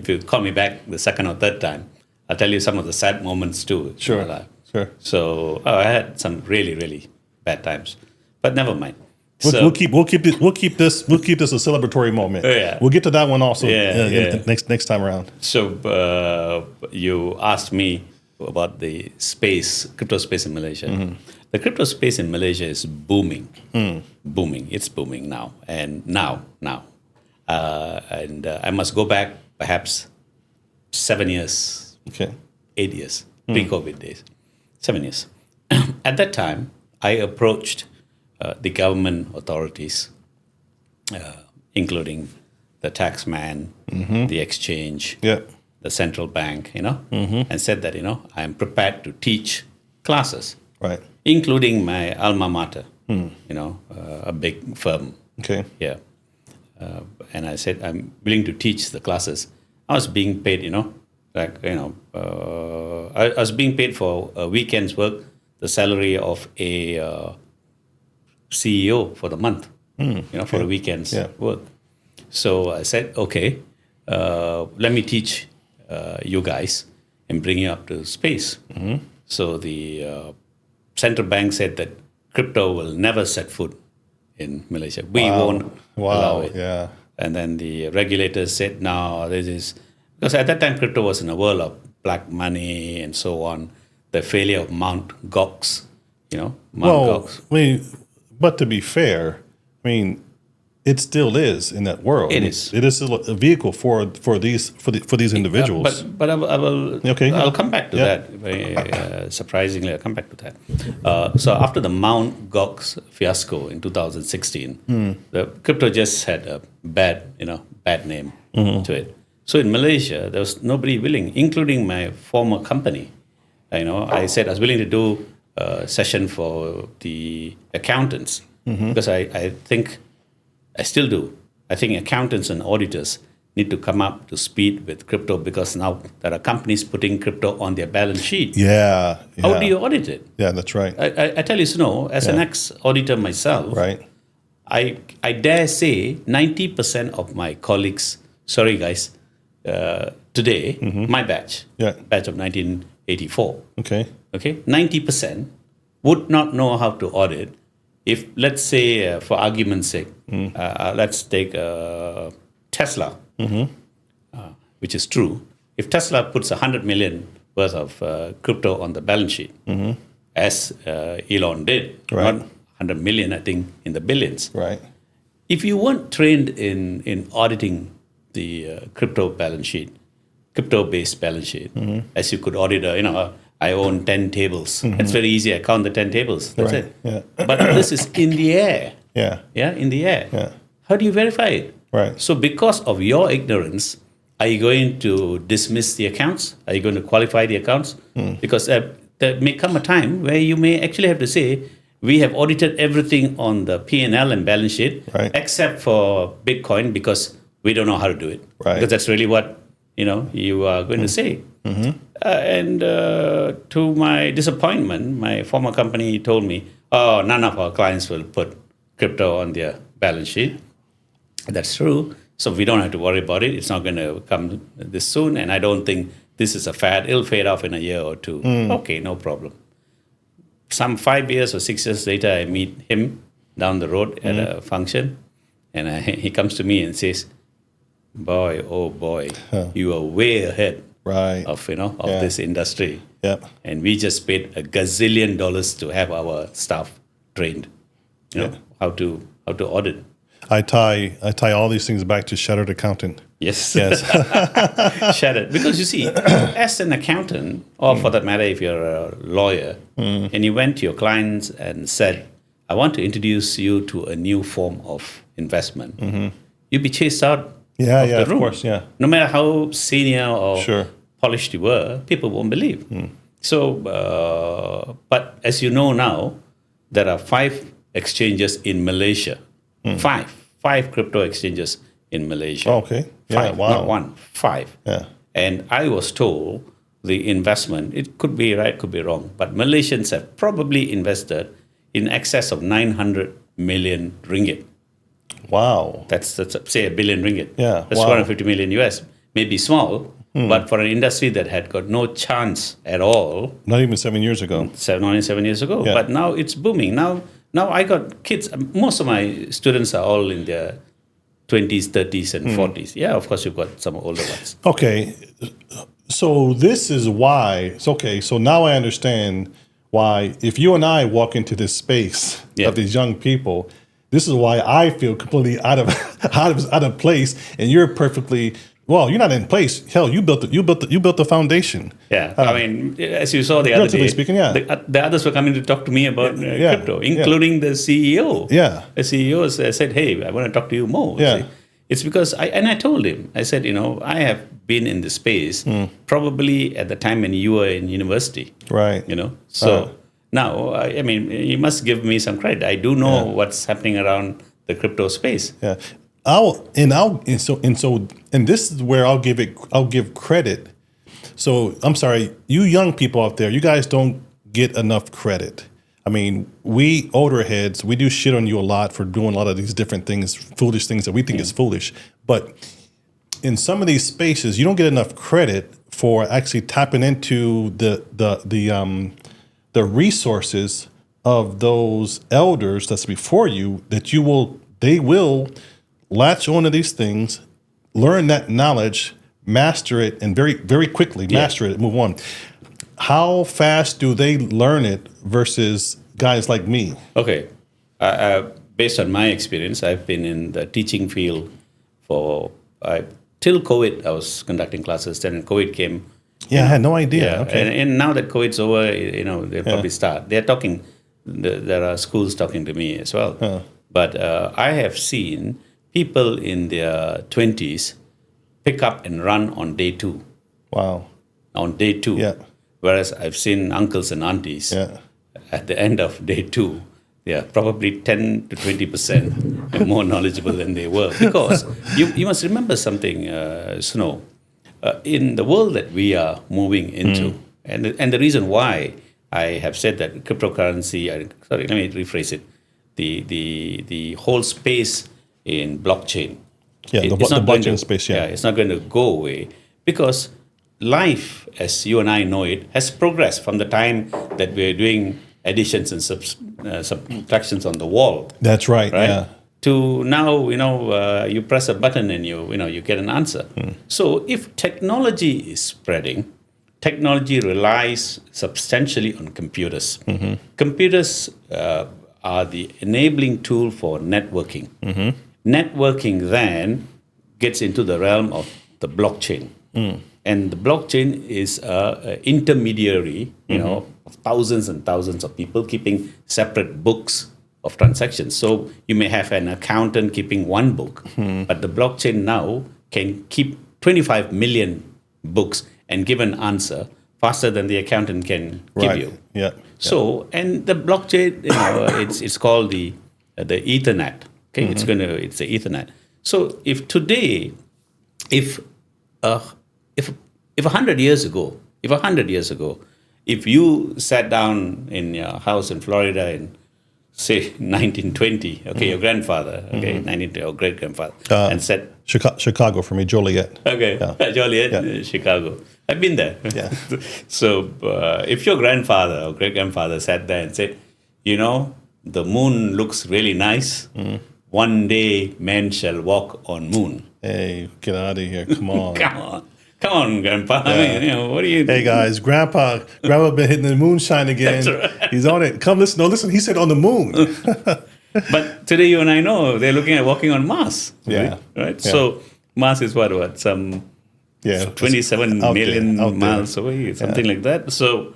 you call me back the second or third time, I'll tell you some of the sad moments too. Sure. In my life. Sure. So I had some really, really bad times, but never mind. We'll keep this a celebratory moment. Yeah. We'll get to that one also. Next time around. So you asked me about the crypto space in Malaysia. Mm-hmm. The crypto space in Malaysia is booming, booming. It's booming now, and I must go back perhaps 7 years, 8 years, pre-COVID days. 7 years. At that time, I approached the government authorities, including the taxman, the exchange, the central bank, and said that, I am prepared to teach classes, right, including my alma mater, a big firm. Okay. Yeah. And I said, I'm willing to teach the classes. I was being paid, I was being paid for a weekend's work, the salary of a CEO for the month, for a weekend's work. So I said, okay, let me teach you guys and bring you up to space. Mm-hmm. So the central bank said that crypto will never set foot in Malaysia. We won't allow it. Yeah. And then the regulators said, no, this is... Because at that time, crypto was in a world of black money and so on. The failure of Mt. Gox, Gox. I mean, but to be fair, I mean, it still is in that world. It is. It is a vehicle for these individuals. But I will. Okay. I'll come back to that. Surprisingly, I'll come back to that. So after the Mt. Gox fiasco in 2016, the crypto just had a bad name to it. So in Malaysia, there was nobody willing, including my former company. I said I was willing to do a session for the accountants because I think I still do. I think accountants and auditors need to come up to speed with crypto because now there are companies putting crypto on their balance sheet. Yeah. How do you audit it? Yeah, that's right. I tell you, Snow, as an ex-auditor myself, Right. I dare say 90% of my colleagues, sorry guys, today, my batch of 1984, Okay. 90% would not know how to audit. If, let's say, for argument's sake, let's take Tesla, which is true. If Tesla puts 100 million worth of crypto on the balance sheet, as Elon did, Right. not 100 million, I think, in the billions. Right. If you weren't trained in auditing the crypto-based balance sheet, as you could audit, I own 10 tables. It's very easy. I count the 10 tables. That's Right. it. Yeah. But this is in the air. Yeah. Yeah, in the air. Yeah. How do you verify it? Right. So because of your ignorance, are you going to dismiss the accounts? Are you going to qualify the accounts? Because there may come a time where you may actually have to say, we have audited everything on the P&L and balance sheet, Right. except for Bitcoin because we don't know how to do it. Right. Because that's really what you are going to say. And to my disappointment, my former company told me, oh, none of our clients will put crypto on their balance sheet. That's true. So we don't have to worry about it. It's not going to come this soon. And I don't think this is a fad. It'll fade off in a year or two. Okay, no problem. Some 5 years or 6 years later, I meet him down the road at a function. And he comes to me and says, boy, oh boy, you are way ahead Right. of this industry. Yep. And we just paid $1 gazillion to have our staff trained, how to audit. I tie all these things back to shattered accountant. Yes. Yes. Shattered. Because you see, as an accountant, or for that matter, if you're a lawyer, and you went to your clients and said, I want to introduce you to a new form of investment, you'd be chased out of the room. Of course, yeah. No matter how senior or Sure. polished you were, people won't believe. So, but as you know now, there are 5 exchanges in Malaysia. 5 crypto exchanges in Malaysia. Oh, okay. Yeah, 5, wow. not 1, 5. Yeah. And I was told the investment, it could be right, could be wrong, but Malaysians have probably invested in excess of 900 million ringgit. Wow. That's say $1 billion ringgit. Yeah, That's wow. 250 million US. Maybe small, but for an industry that had got no chance at all, Not even 7 years ago. only 7 years ago. Yeah. But now it's booming. Now I got kids. Most of my students are all in their 20s, 30s, and 40s. Yeah, of course, you've got some older ones. Okay. So this is why. So now I understand why if you and I walk into this space of these young people, this is why I feel completely out of place, and you're perfectly. Well, you're not in place. Hell, you built the foundation. Yeah, I mean, as you saw the other day, relatively speaking, yeah. the others were coming to talk to me about crypto, including the CEO. Yeah. The CEO said, "Hey, I want to talk to you more." Yeah. It's because I told him, I said, I have been in the space probably at the time when you were in university. Right. So now, I mean, you must give me some credit. I do know what's happening around the crypto space. Yeah. And this is where I'll give credit. So I'm sorry, you young people out there, you guys don't get enough credit. I mean, we older heads, we do shit on you a lot for doing a lot of these different things, foolish things that we think is foolish. But in some of these spaces, you don't get enough credit for actually tapping into the resources of those elders that's before you, that they will latch onto these things, learn that knowledge, master it, and very, very quickly master it and move on. How fast do they learn it versus guys like me? Okay. Based on my experience, I've been in the teaching field till COVID. I was conducting classes. Then COVID came. Yeah, I had no idea. Yeah, Okay. and now that COVID's over, they'll probably start. They're talking. There are schools talking to me as well. But I have seen people in their 20s pick up and run on day 2. Wow. On day 2. Yeah. Whereas I've seen uncles and aunties Yeah. at the end of day 2, they are probably 10 to 20% more knowledgeable than they were. Because you must remember something, Snow. In the world that we are moving into, and the reason why I have said that cryptocurrency, let me rephrase it, the whole space in blockchain. Yeah, the It's not going blockchain to- space, yeah. It's not going to go away because life, as you and I know it, has progressed from the time that we're doing additions and subtractions on the wall, That's right. right? Yeah. To now, you press a button and you get an answer. So if technology is spreading, technology relies substantially on computers. Computers are the enabling tool for networking. Networking then gets into the realm of the blockchain. And the blockchain is an intermediary, of thousands and thousands of people keeping separate books of transactions. So you may have an accountant keeping one book, but the blockchain now can keep 25 million books and give an answer faster than the accountant can give Right. you. Yeah. So, and the blockchain, it's called the Ethernet. Okay, it's the Ethernet. So, if today, if 100 years ago, if you sat down in your house in Florida in say 1920, okay, your grandfather, okay, 1920, or great grandfather, and said, Chicago for me, Joliet. okay, Yeah. Joliet, Chicago. I've been there. Yeah. So if your grandfather or great grandfather sat there and said, the moon looks really nice. One day men shall walk on moon. Hey, get out of here! Come on. Come on, Grandpa. Yeah. I mean, what are you? Hey guys, Grandpa been hitting the moonshine again. That's right. He's on it. Come listen. No, listen. He said on the moon. But today you and I know they're looking at walking on Mars. Yeah. Right. Yeah. So Mars is what some Yeah. 27 out million there, out there. miles away, something like that. So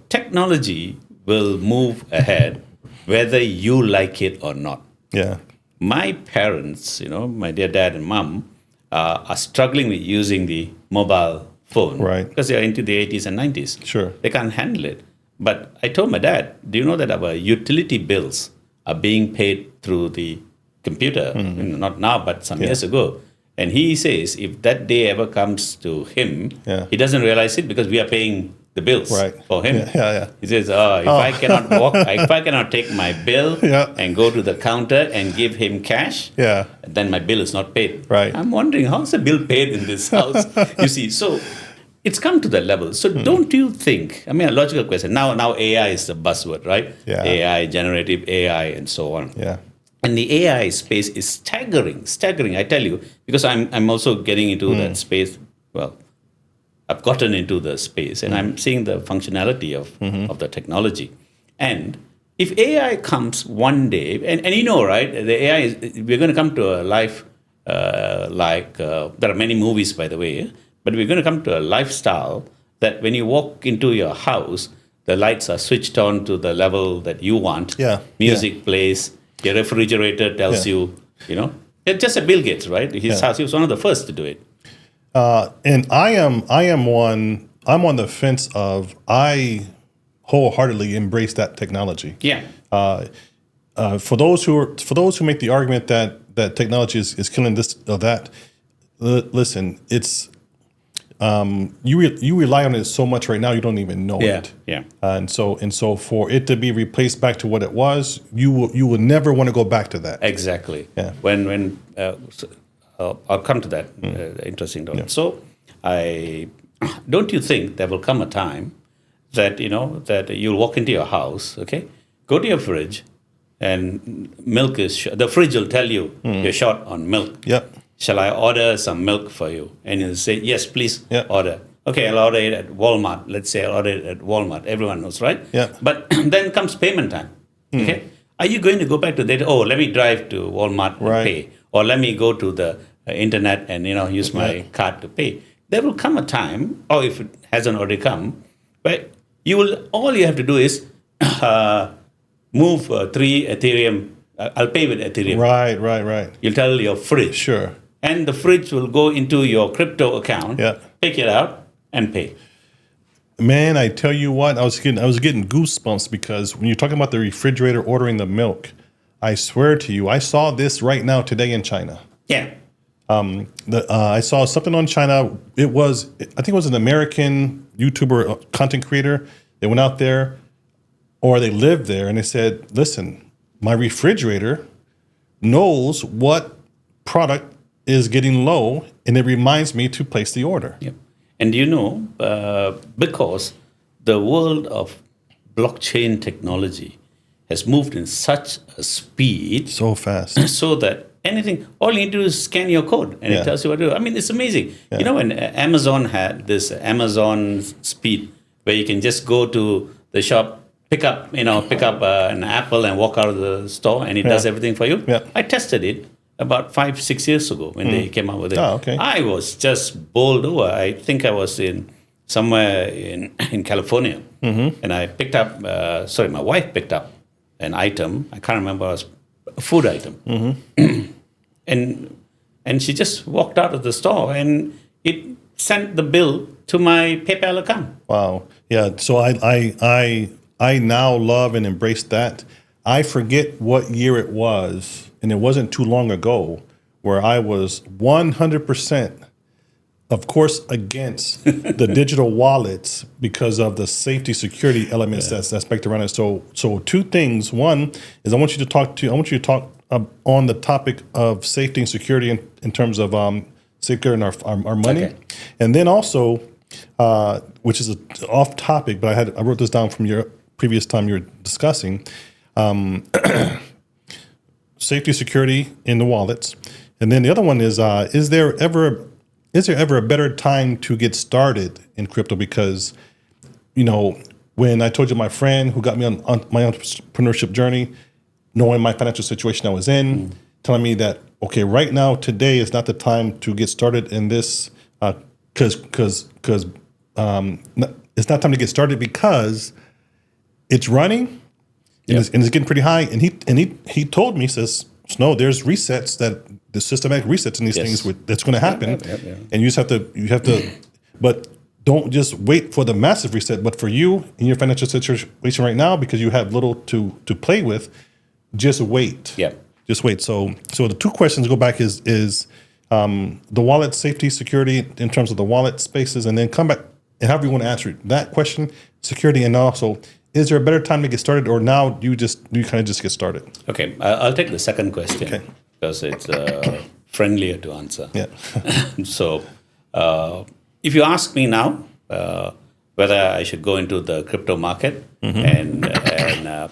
technology will move ahead, whether you like it or not. Yeah. My parents, my dear dad and mom, are struggling with using the mobile phone, Right. Because they are into the 80s and 90s. Sure. They can't handle it. But I told my dad, do you know that our utility bills are being paid through the computer? Not now, but some years ago. And he says if that day ever comes to him, he doesn't realize it because we are paying the bills Right. for him. Yeah. He says, if I cannot walk, if I cannot take my bill Yeah. and go to the counter and give him cash, Yeah. then my bill is not paid. Right. I'm wondering, how's the bill paid in this house? You see, so it's come to that level. So don't you think, a logical question, now AI is the buzzword, right? Yeah. AI, generative AI, and so on. Yeah. And the AI space is staggering, I tell you, because I'm also getting into that space. Well, I've gotten into the space and I'm seeing the functionality of the technology. And if AI comes one day, and right, the AI we're going to come to a life there are many movies, by the way, but we're going to come to a lifestyle that when you walk into your house, the lights are switched on to the level that you want. Yeah. Music plays, your refrigerator tells you, It's just a Bill Gates, right? His house, he was one of the first to do it. And I'm on the fence of I wholeheartedly embrace that technology. Yeah. For those who make the argument that technology is killing this or that, listen, it's you rely on it so much right now you don't even know it. Yeah. And so for it to be replaced back to what it was, you will never want to go back to that. Exactly. Yeah. When I'll come to that. Interesting. Yeah. So don't you think there will come a time that that you'll walk into your house, okay, go to your fridge, and milk is the fridge will tell you you're short on milk. Yep. Shall I order some milk for you? And you'll say, yes, please order. Okay, I'll order it at Walmart. Let's say I'll order it at Walmart. Everyone knows, right? Yeah. But then comes payment time. Okay. Are you going to go back to that? Oh, let me drive to Walmart and pay. Or let me go to the internet and use my card to pay. There will come a time, or if it hasn't already come, but all you have to do is move 3 Ethereum. I'll pay with Ethereum. Right. You'll tell your fridge. Sure. and the fridge will go into your crypto account, Yeah. take it out, and pay. Man, I tell you what, I was getting goosebumps because when you're talking about the refrigerator ordering the milk, I swear to you, I saw this right now today in China. Yeah. I saw something on China. I think it was an American YouTuber, content creator. They went out there, or they lived there, and they said, "Listen, my refrigerator knows what product is getting low, and it reminds me to place the order." Yep. And because the world of blockchain technology has moved in such a speed, So fast. so that all you need to do is scan your code and Yeah. it tells you what to do. I mean, it's amazing. You know, when Amazon had this Amazon speed where you can just go to the shop, pick up an apple and walk out of the store and it does everything for you. Yeah. I tested it about 5-6 years ago when they came out with it. Oh, okay. I was just bowled over. I think I was somewhere in California, and I picked up. My wife picked up an item. I can't remember. It was a food item, and she just walked out of the store, and it sent the bill to my PayPal account. Wow. Yeah. So I now love and embrace that. I forget what year it was, and it wasn't too long ago, where I was 100%, of course, against the digital wallets because of the safety security elements that's baked around it. So two things. One is I want you to talk on the topic of safety and security in terms of securing our money, Okay. and then also, which is off topic, but I wrote this down from your previous time you were discussing. Safety, security in the wallets, and then the other one is there ever a better time to get started in crypto? Because when I told you my friend who got me on my entrepreneurship journey, knowing my financial situation I was in, telling me that okay, right now today is not the time to get started in this because it's not time to get started because it's running. And it's getting pretty high, and he told me, he says, Snow, there's resets the systematic resets in these things that's going to happen, and you have to, but don't just wait for the massive reset. But for you in your financial situation right now, because you have little to play with, just wait. Yeah, just wait. So the two questions go back is the wallet safety, security in terms of the wallet spaces, and then come back and however you want to answer that question, security, and also, is there a better time to get started, or now you kind of just get started? Okay, I'll take the second question because it's friendlier to answer. Yeah. So, if you ask me now whether I should go into the crypto market and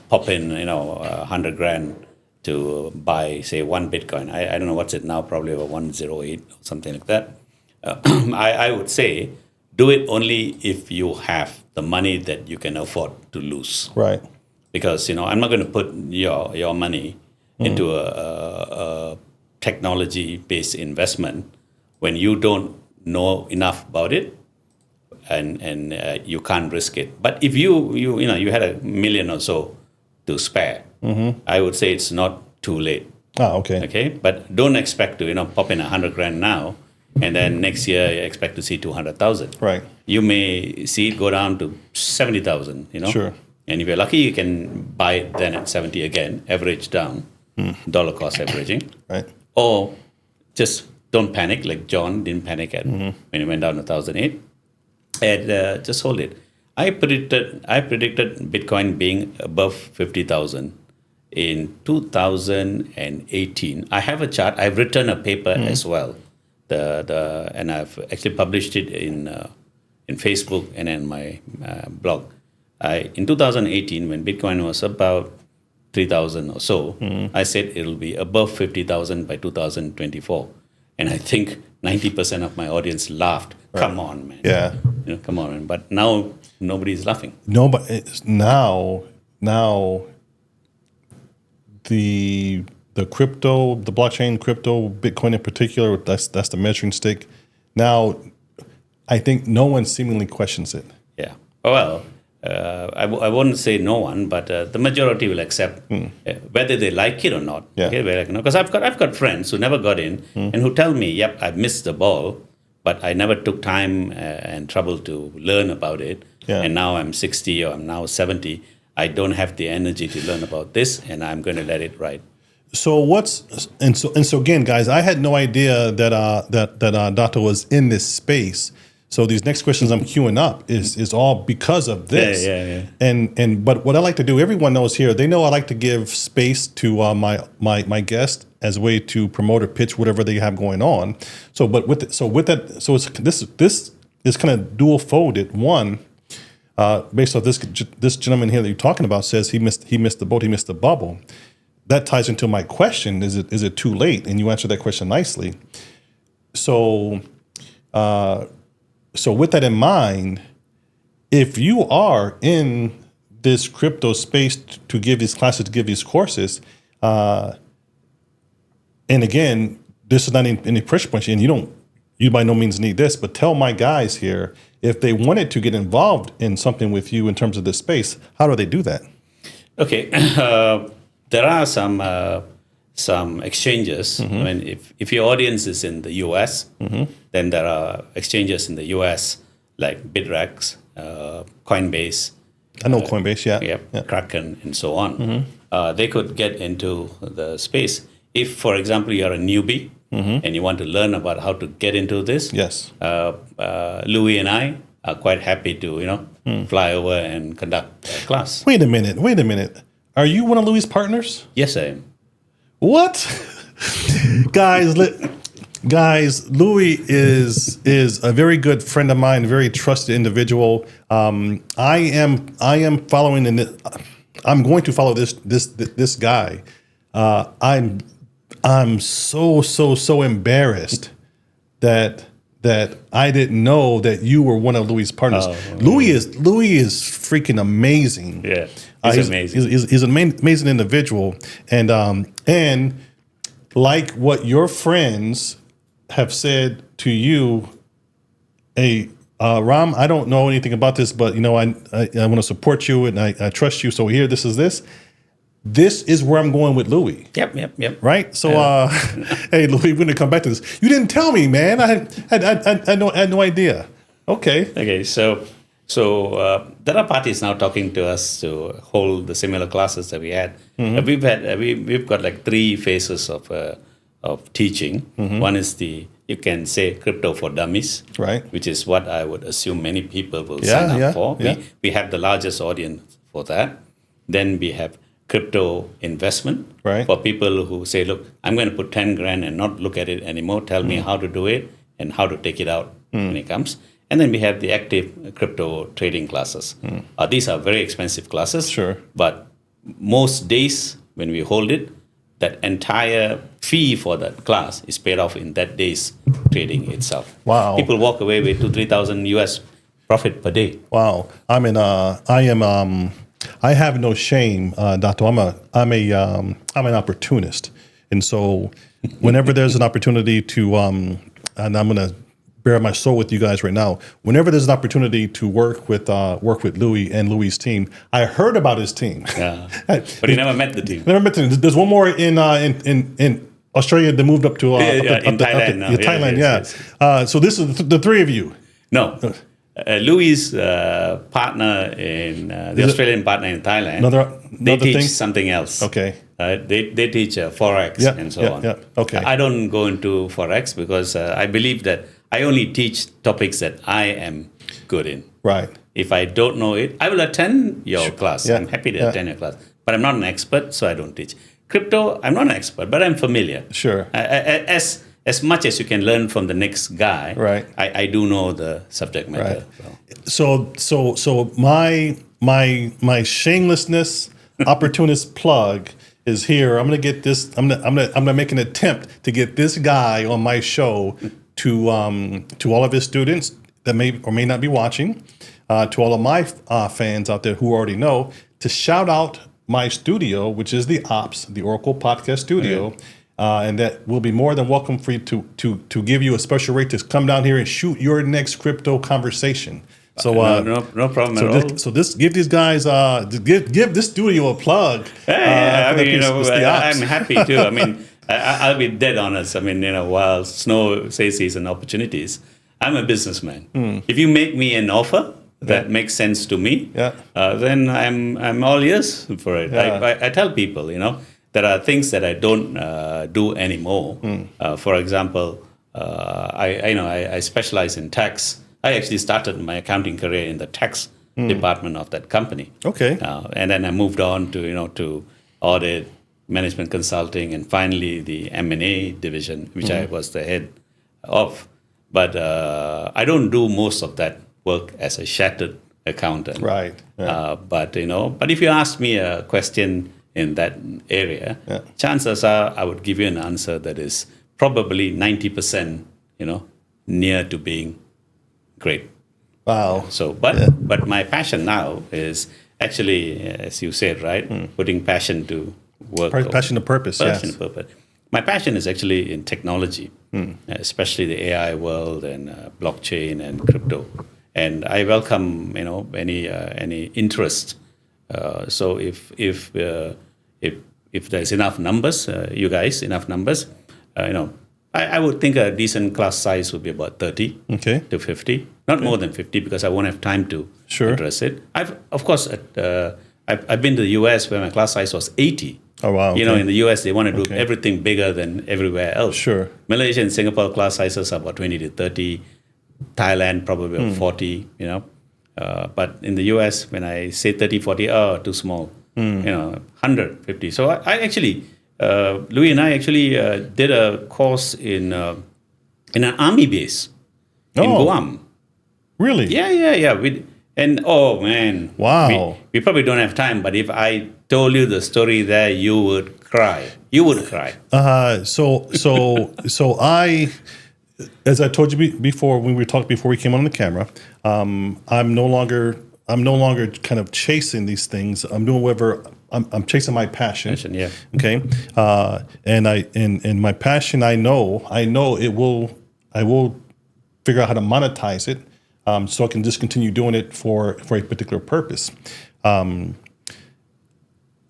pop in, $100 grand to buy, say, one Bitcoin. I don't know what's it now, probably about 108 or something like that. I would say do it only if you have the money that you can afford to lose. Right. Because I'm not going to put your money into a technology-based investment when you don't know enough about it and you can't risk it. But if you had $1 million or so to spare, I would say it's not too late. Okay. Okay, but don't expect to pop in 100 grand now, and then next year you expect to see 200,000. Right. You may see it go down to 70,000. Sure. And if you're lucky, you can buy it then at 70 again, average down, dollar cost averaging. Right. Or just don't panic, like John didn't panic when he went down to 1,008, and just hold it. I predicted Bitcoin being above 50,000 in 2018. I have a chart. I've written a paper as well. And I've actually published it in Facebook and in my blog. In 2018, when Bitcoin was about 3,000 or so, I said it'll be above 50,000 by 2024. And I think 90% of my audience laughed. Right. Come on, man. Yeah. Come on, man. But now nobody's laughing. No, but now the crypto, the blockchain, crypto, Bitcoin in particular, that's the measuring stick. Now, I think no one seemingly questions it. Yeah. Well, I wouldn't say no one, but the majority will accept whether they like it or not. Yeah. Okay, because I've got friends who never got in and who tell me, "Yep, I missed the ball, but I never took time and trouble to learn about it. Yeah. And now I'm 60 or I'm now 70. I don't have the energy to learn about this, and I'm going to let it ride." So so again, guys, I had no idea that Dato was in this space. So these next questions I'm queuing up is all because of this. Yeah. But what I like to do, everyone knows here, they know I like to give space to my guest as a way to promote or pitch whatever they have going on. So this is kind of dual folded. One, based off this gentleman here that you're talking about says he missed the boat, he missed the bubble. That ties into my question: is it too late? And you answered that question nicely. So with that in mind, if you are in this crypto space to give these classes, to give these courses, and again, this is not any pressure point, and you by no means need this, but tell my guys here, if they wanted to get involved in something with you in terms of this space, how do they do that? Okay, there are some exchanges. I mean, if your audience is in the US, then there are exchanges in the US like Bitrex, Coinbase. I know Coinbase, yeah. Kraken, and so on. They could get into the space. If, for example, you're a newbie and you want to learn about how to get into this, yes, Louis and I are quite happy to, fly over and conduct a class. Wait a minute. Are you one of Louis' partners? Yes, I am. What? Guys, Louis is a very good friend of mine, a very trusted individual. I am following I'm going to follow this guy. I'm so embarrassed that I didn't know that you were one of Louis' partners. Louis is freaking amazing. Yeah, he's amazing. He's an amazing individual, and like what your friends have said to you, hey, Ram, I don't know anything about this, but I want to support you and I trust you. So here, this is where I'm going with Louis. Yep. Right. So, hey, Louis, we're going to come back to this. You didn't tell me, man. I had no idea. Okay. So there are parties now talking to us to hold the similar classes that we had. We've got like 3 phases of teaching. One is you can say crypto for dummies, right? Which is what I would assume many people will sign up for. Yeah. We have the largest audience for that. Then we have crypto investment, right, for people who say, look, I'm going to put 10 grand and not look at it anymore. Tell me how to do it and how to take it out when it comes. And then we have the active crypto trading classes. These are very expensive classes. Sure. But most days when we hold it, that entire fee for that class is paid off in that day's trading itself. Wow. People walk away with $2,000-3,000 US profit per day. Wow. I have no shame, Dato. I'm an opportunist, and so whenever there's an opportunity to, and I'm gonna bare my soul with you guys right now. Whenever there's an opportunity to work with Louis and Louis' team, I heard about his team. Yeah, but you never met the team. Never met the team. There's one more in Australia that moved up to in Thailand now. Thailand, yes. So this is the 3 of you. No. Louis' partner in the Australian partner in Thailand, they teach thing? something else. Okay. They teach Forex and so on. Yeah. Okay. I don't go into Forex because I believe that I only teach topics that I am good in. Right. If I don't know it, I will attend your class. Yeah. I'm happy to attend your class. But I'm not an expert, so I don't teach. Crypto, I'm not an expert, but I'm familiar. Sure. As much as you can learn from the next guy, right. I do know the subject matter. Right. So my shamelessness, opportunist plug is here. I'm gonna get this. I'm gonna make an attempt to get this guy on my show to all of his students that may or may not be watching, to all of my fans out there who already know, to shout out my studio, which is the Oracle Podcast Studio. And that will be more than welcome for you to give you a special rate to come down here and shoot your next crypto conversation. So no problem at all. Give these guys give this studio a plug. Yeah, I for mean, the ops. I'm happy too. I mean, I'll be dead honest. I mean, while Snow says he's an opportunities, I'm a businessman. If you make me an offer that makes sense to me, then I'm all ears for it. I tell people, there are things that I don't do anymore. For example, I specialize in tax. I actually started my accounting career in the tax department of that company. Okay. And then I moved on to audit, management consulting, and finally the M&A division, which I was the head of. But I don't do most of that work as a chartered accountant. Right. Yeah. But if you ask me a question in that area, chances are I would give you an answer that is probably 90%, near to being great. Wow. So, but my passion now is actually, as you said, right, putting passion to work. Passion to purpose. Passion Yes. to purpose. My passion is actually in technology, especially the AI world and blockchain and crypto. And I welcome, any interest. So if there's enough numbers, enough numbers, I would think a decent class size would be about 30 to 50, not more than 50, because I won't have time to address it. I've been to the US where my class size was 80. Oh, wow. Okay. In the US, they want to do everything bigger than everywhere else. Sure. Malaysia and Singapore class sizes are about 20 to 30. Thailand probably about 40, But in the US, when I say 30, 40, too small. 100, 50. So I actually, Louis and I actually did a course in an army base in Guam. Really? Yeah. Oh man, wow. We probably don't have time, but if I told you the story there, you would cry. So I, as I told you before when we talked before we came on the camera, I'm no longer kind of chasing these things. I'm doing whatever. I'm chasing my passion. Yeah. Okay. And my passion, I know it will. I will figure out how to monetize it, so I can just continue doing it for a particular purpose.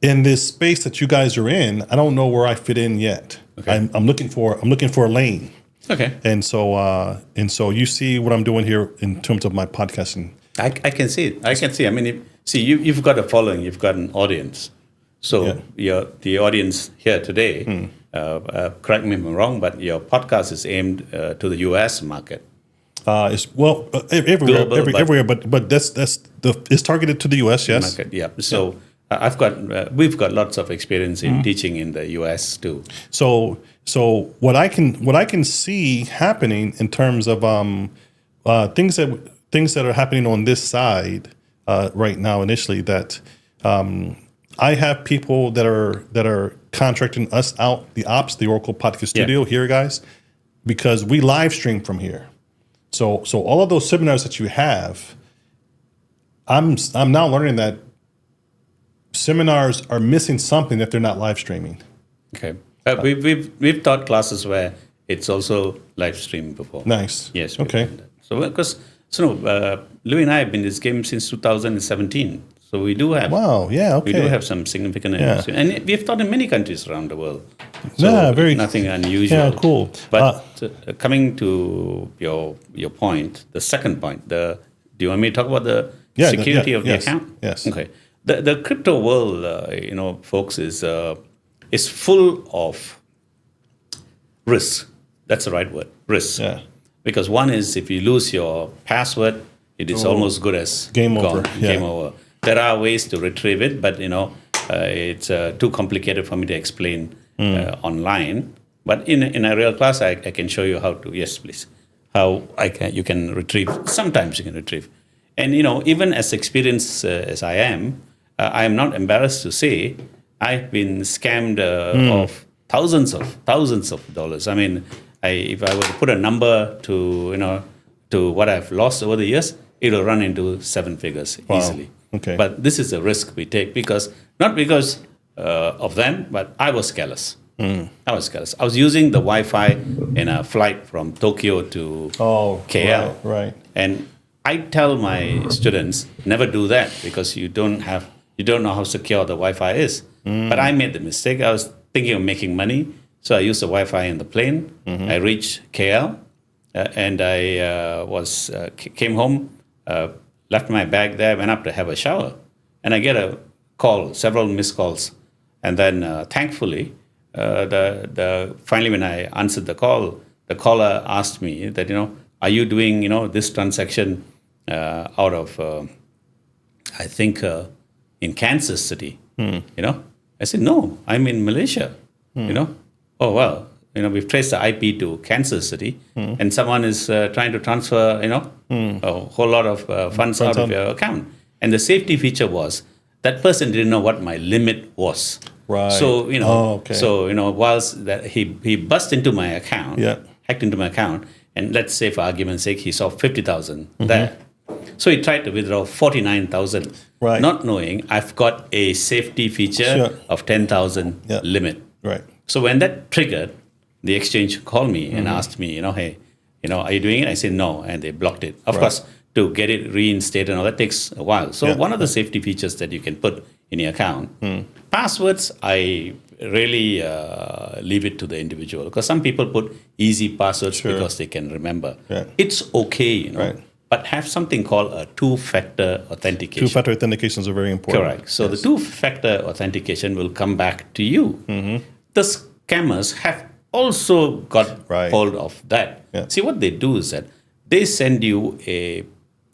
In this space that you guys are in, I don't know where I fit in yet. Okay. I'm looking for a lane. Okay. And so you see what I'm doing here in terms of my podcasting. I can see it. I mean, you've got a following, you've got an audience. So the audience here today, correct me if I'm wrong, but your podcast is aimed to the U.S. market. Everywhere, Global, everywhere, but it's targeted to the U.S. Yes. Market, yeah. So we've got lots of experience in teaching in the U.S. too. So what I can see happening in terms of things that are happening on this side right now initially, that I have people that are contracting us out, the Oracle Podcast Studio here, guys, because we live stream from here. So all of those seminars that you have, I'm now learning that seminars are missing something if they're not live streaming. Okay. We've taught classes where it's also live streamed before. Nice. Yes. Okay. So because Louis and I have been in this game since 2017. So we do have. Wow. Yeah. Okay. We do have some significant investment, and we have taught in many countries around the world. So nothing unusual. Yeah. Cool. But coming to your point, the second point, do you want me to talk about the security of the account? Yes. Okay. The crypto world, folks, is full of risk. That's the right word, risk. Yeah. Because one is if you lose your password, it is almost good as game gone, over. Yeah. Game over. There are ways to retrieve it, but it's too complicated for me to explain online. But in a real class, I can show you how to. Yes, please. How you can retrieve. Sometimes you can retrieve, and even as experienced as I am not embarrassed to say I've been scammed of thousands of dollars. I mean, if I were to put a number to what I've lost over the years, it'll run into 7 figures easily. Okay. But this is a risk we take not because of them, but I was careless. I was careless. I was using the Wi-Fi in a flight from Tokyo to KL. Right. And I tell my students never do that because you don't know how secure the Wi-Fi is. But I made the mistake. I was thinking of making money, so I used the Wi-Fi in the plane. I reached KL, and I came home, left my bag there, went up to have a shower, and I get a call, several missed calls, and then thankfully, finally when I answered the call, the caller asked me that, are you doing this transaction out of I think in Kansas City, I said no, I'm in Malaysia, oh well, we've traced the IP to Kansas City, and someone is trying to transfer a whole lot of funds out of your account, and the safety feature was that person didn't know what my limit was. Right. So okay. so whilst that he bust into my account, Yeah. hacked into my account, and let's say for argument's sake he saw 50,000 there. So he tried to withdraw 49,000, Right. not knowing I've got a safety feature Sure. of 10,000 Yeah. limit. Right. So when that triggered, the exchange called me and asked me, hey, are you doing it? I said no, and they blocked it. Of course, to get it reinstated and all that takes a while. So one of the safety features that you can put in your account, passwords, I really leave it to the individual because some people put easy passwords because they can remember. Yeah. It's okay, Right. but have something called a two-factor authentication. Two-factor authentications are very important. Correct. So the two-factor authentication will come back to you. The scammers have also got hold of that. Yeah. See, what they do is that they send you a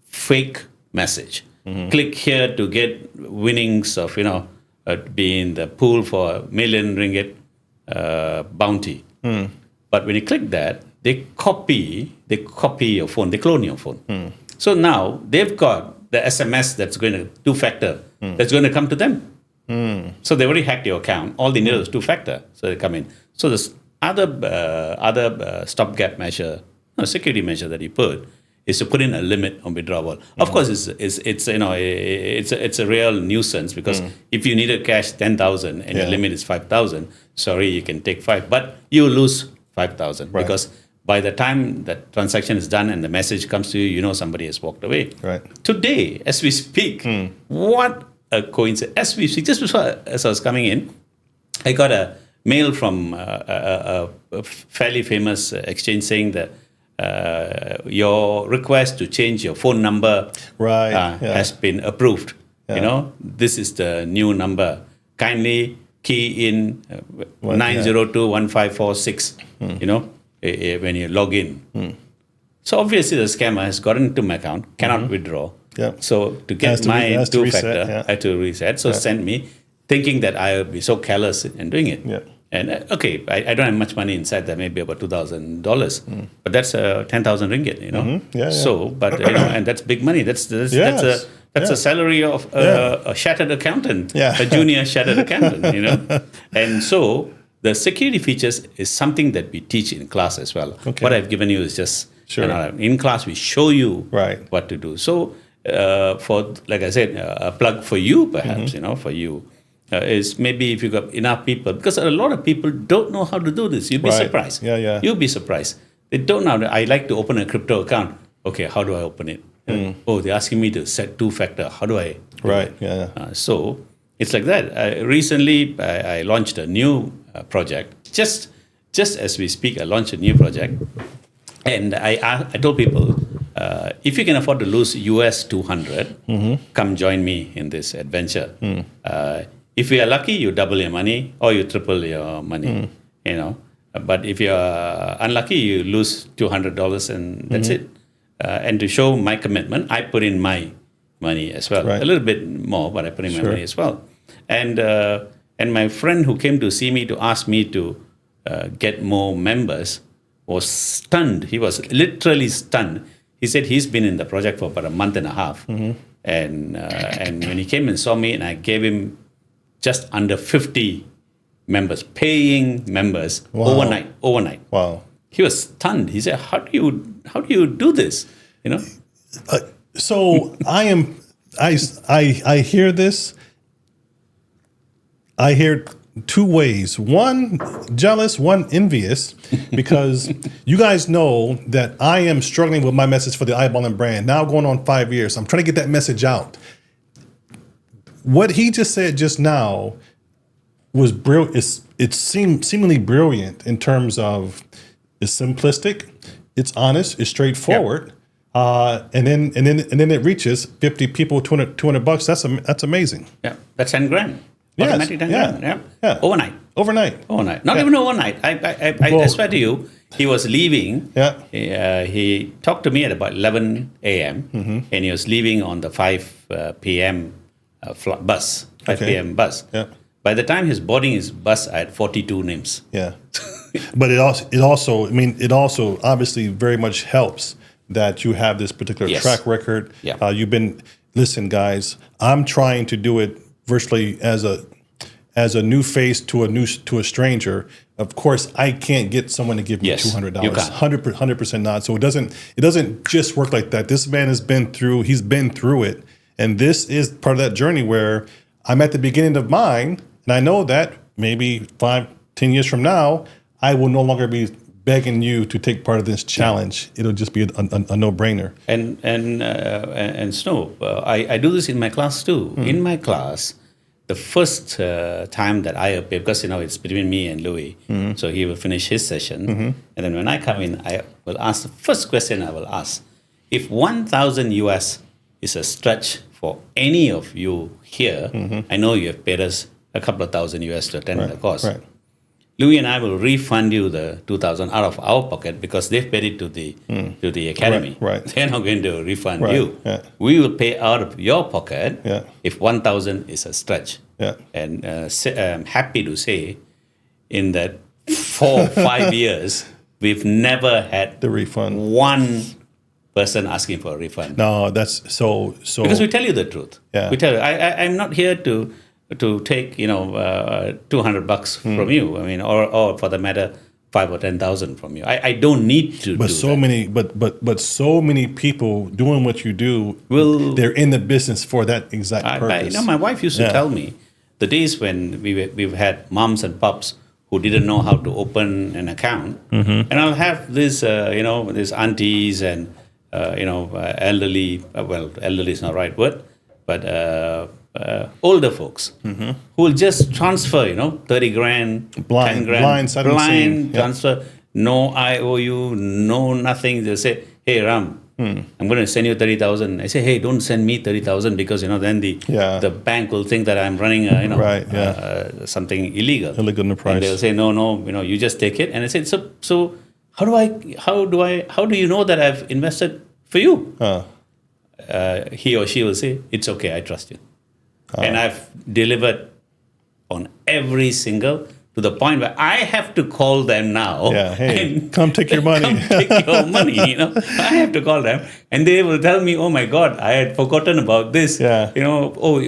fake message. Click here to get winnings of, be in the pool for $1 million ringgit bounty. But when you click that, they copy your phone, they clone your phone. So now they've got the SMS that's going to two-factor, that's going to come to them. So they already hacked your account. All they need is two-factor, so they come in. So this other stopgap measure, security measure that you put is to put in a limit on withdrawal. Of course, it's a real nuisance because if you needed cash 10,000 and your limit is 5,000, sorry, you can take 5, but you lose 5,000 because by the time that transaction is done and the message comes to you, somebody has walked away. Right. Today, as we speak, what a coincidence! As we speak, just before as I was coming in, I got a mail from a fairly famous exchange saying that your request to change your phone number has been approved. This is the new number. Kindly key in 9021546. When you log in. So obviously the scammer has gotten into my account, cannot withdraw. Yeah. So to get my two-factor, I had to reset. So send me, thinking that I would be so careless in doing it. Yeah. And I don't have much money inside there, maybe about $2,000, but that's 10,000 ringgit, So, but and that's big money. That's a salary of a chartered accountant, a junior chartered accountant, And so the security features is something that we teach in class as well. Okay. What I've given you is just in class we show you what to do. So for, like I said, a plug for you perhaps, for you. Is maybe if you got enough people, because a lot of people don't know how to do this. You'll be surprised. Yeah. You'll be surprised. They don't know. I like to open a crypto account. Okay, how do I open it? Oh, they're asking me to set two-factor. How do I? So it's like that. Recently, I launched a new project. Just as we speak, I launched a new project, and I told people, if you can afford to lose US 200, come join me in this adventure. If you are lucky, you double your money or you triple your money, But if you are unlucky, you lose $200 and that's it. And to show my commitment, I put in my money as well. A little bit more, but I put in my money as well. And my friend who came to see me to ask me to get more members was stunned. He was literally stunned. He said he's been in the project for about a month and a half. And when he came and saw me, and I gave him just under 50 members, paying members overnight. Wow. He was stunned. He said, "How do you do this?" So I hear this. I hear two ways. One, jealous, one, envious, because you guys know that I am struggling with my message for the iBallin brand. Now going on 5 years. I'm trying to get that message out. What he just said just now was brilliant. It seemed seemingly brilliant in terms of it's simplistic, it's honest, it's straightforward. And then it reaches 50 people, $200. That's amazing. Yeah, that's 10 grand. Yes, Automatic 10 grand. Yeah. Overnight. Not even overnight. I swear to you, he was leaving. Yeah. He talked to me at about 11 a.m. And he was leaving on the 5 p.m. Bus. 5 p.m. bus. Yeah. By the time he's boarding his bus, I had 42 names. Yeah. But it also obviously very much helps that you have this particular track record. Yeah. Listen, guys, I'm trying to do it virtually as a new face to a stranger. Of course, I can't get someone to give me $200. You can't. 100% not. So it doesn't just work like that. This man he's been through it, and this is part of that journey where I'm at the beginning of mine, and I know that maybe 5-10 years from now, I will no longer be begging you to take part of this challenge. It'll just be a no-brainer. And Snow, I do this in my class too. In my class, the first time that I appear, because it's between me and Louis, so he will finish his session, and then when I come in, I will ask the first question. I will ask, if 1,000 US is a stretch for any of you here, I know you have paid us a couple of thousand US to attend the course. Right. Louis and I will refund you the 2,000 out of our pocket because they've paid it to the academy. Right. They're not going to refund Right. you. Yeah. We will pay out of your pocket Yeah. if 1,000 is a stretch. Yeah. And I'm happy to say, in that 4 or 5 years, we've never had The refund. one person asking for a refund. No, that's so. Because we tell you the truth. Yeah. We tell you, I'm not here to take $200 from you. I mean, or for the matter, 5 or 10,000 from you. I don't need to. But do so that. many, but so many people doing what you do. They're in the business for that exact purpose. My wife used to tell me the days when we've had moms and pops who didn't know how to open an account, and I'll have this these aunties and elderly. Well, elderly is not the right word, but older folks who will just transfer, 30 grand, Blind, 10 grand, blind, sudden scene. Yeah. transfer, no IOU, no nothing. They'll say, hey, Ram, I'm going to send you 30,000. I say, hey, don't send me 30,000 because, then the bank will think that I'm running, something illegal. Illegal enterprise. And they'll say, no, you just take it. And I said, so how do you know that I've invested for you? He or she will say, it's okay, I trust you. And I've delivered on every single, to the point where I have to call them now. Yeah, hey, come take your money. Come take your money, I have to call them. And they will tell me, oh my God, I had forgotten about this. Yeah.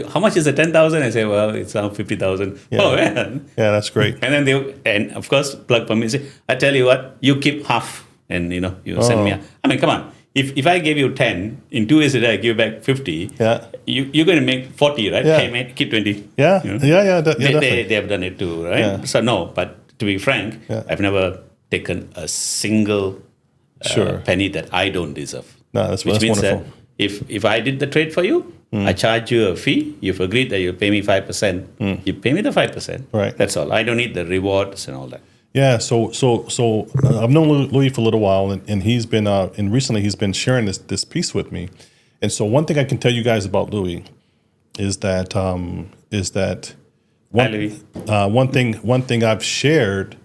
How much is the 10,000? I say, well, it's now 50,000. Yeah. Oh, yeah. Yeah, that's great. And then and of course, plug for me and say, I tell you what, you keep half and, you send me. I mean, come on. If I gave you 10, in 2 years later, I give you back 50, you're going to make 40, right? Yeah. Hey, man, keep 20. Yeah, They have done it too, right? Yeah. So no, but to be frank, I've never taken a single penny that I don't deserve. No, that's which means wonderful. that if I did the trade for you, I charge you a fee. You've agreed that you'll pay me 5%. You pay me the 5%. Right. That's all. I don't need the rewards and all that. Yeah, so I've known Louis for a little while, and he's been and recently he's been sharing this piece with me. And so one thing I can tell you guys about Louis is that one thing I've shared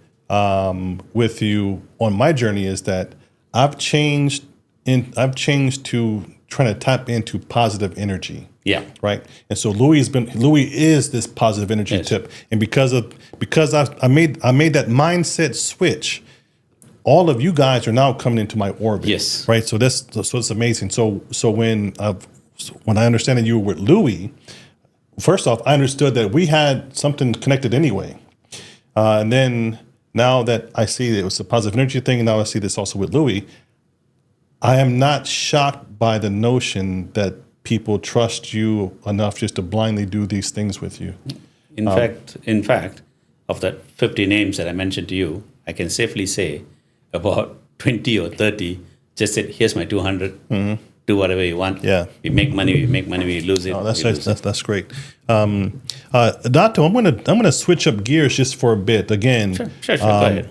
with you on my journey is that I've changed to trying to tap into positive energy. Yeah. Right. And so Louis is this positive energy tip. And because I made that mindset switch, all of you guys are now coming into my orbit. Yes. Right. So it's amazing. So when I understand that you were with Louis, first off, I understood that we had something connected anyway. And then now that I see it was a positive energy thing, and now I see this also with Louis, I am not shocked by the notion that people trust you enough just to blindly do these things with you. In fact, of that 50 names that I mentioned to you, I can safely say about 20 or 30 just said, here's my 200, do whatever you want. Yeah. We make money, we lose it. Oh, we lose it. that's great. Dato, I'm gonna switch up gears just for a bit. Again, Sure, go ahead.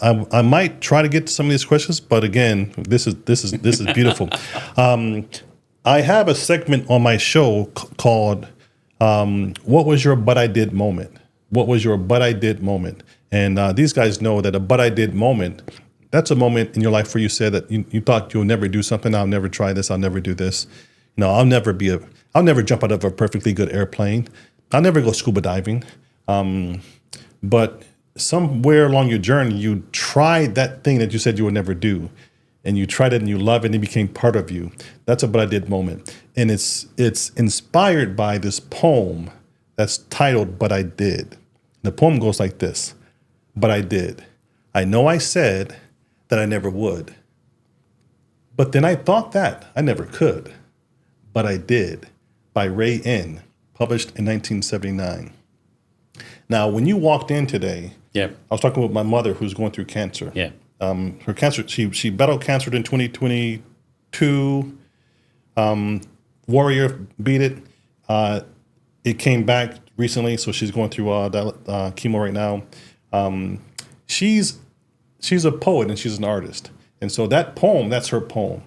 I might try to get to some of these questions, but again, this is beautiful. I have a segment on my show called "What Was Your But I Did Moment?" What was your but I did moment? And these guys know that a but I did moment, that's a moment in your life where you said that you thought you'll never do something. I'll never try this. I'll never do this. I'll never jump out of a perfectly good airplane. I'll never go scuba diving. But somewhere along your journey, you tried that thing that you said you would never do. And you tried it and you love it and it became part of you. That's a but I did moment. And it's inspired by this poem that's titled But I Did. The poem goes like this. But I did. I know I said that I never would. But then I thought that I never could. But I did. By Ray N., published in 1979. Now, when you walked in today, I was talking with my mother who's going through cancer. Yeah. Her cancer, she battled cancer in 2022. Warrior beat it. It came back recently, so she's going through chemo right now. She's a poet and she's an artist, and so that poem, that's her poem.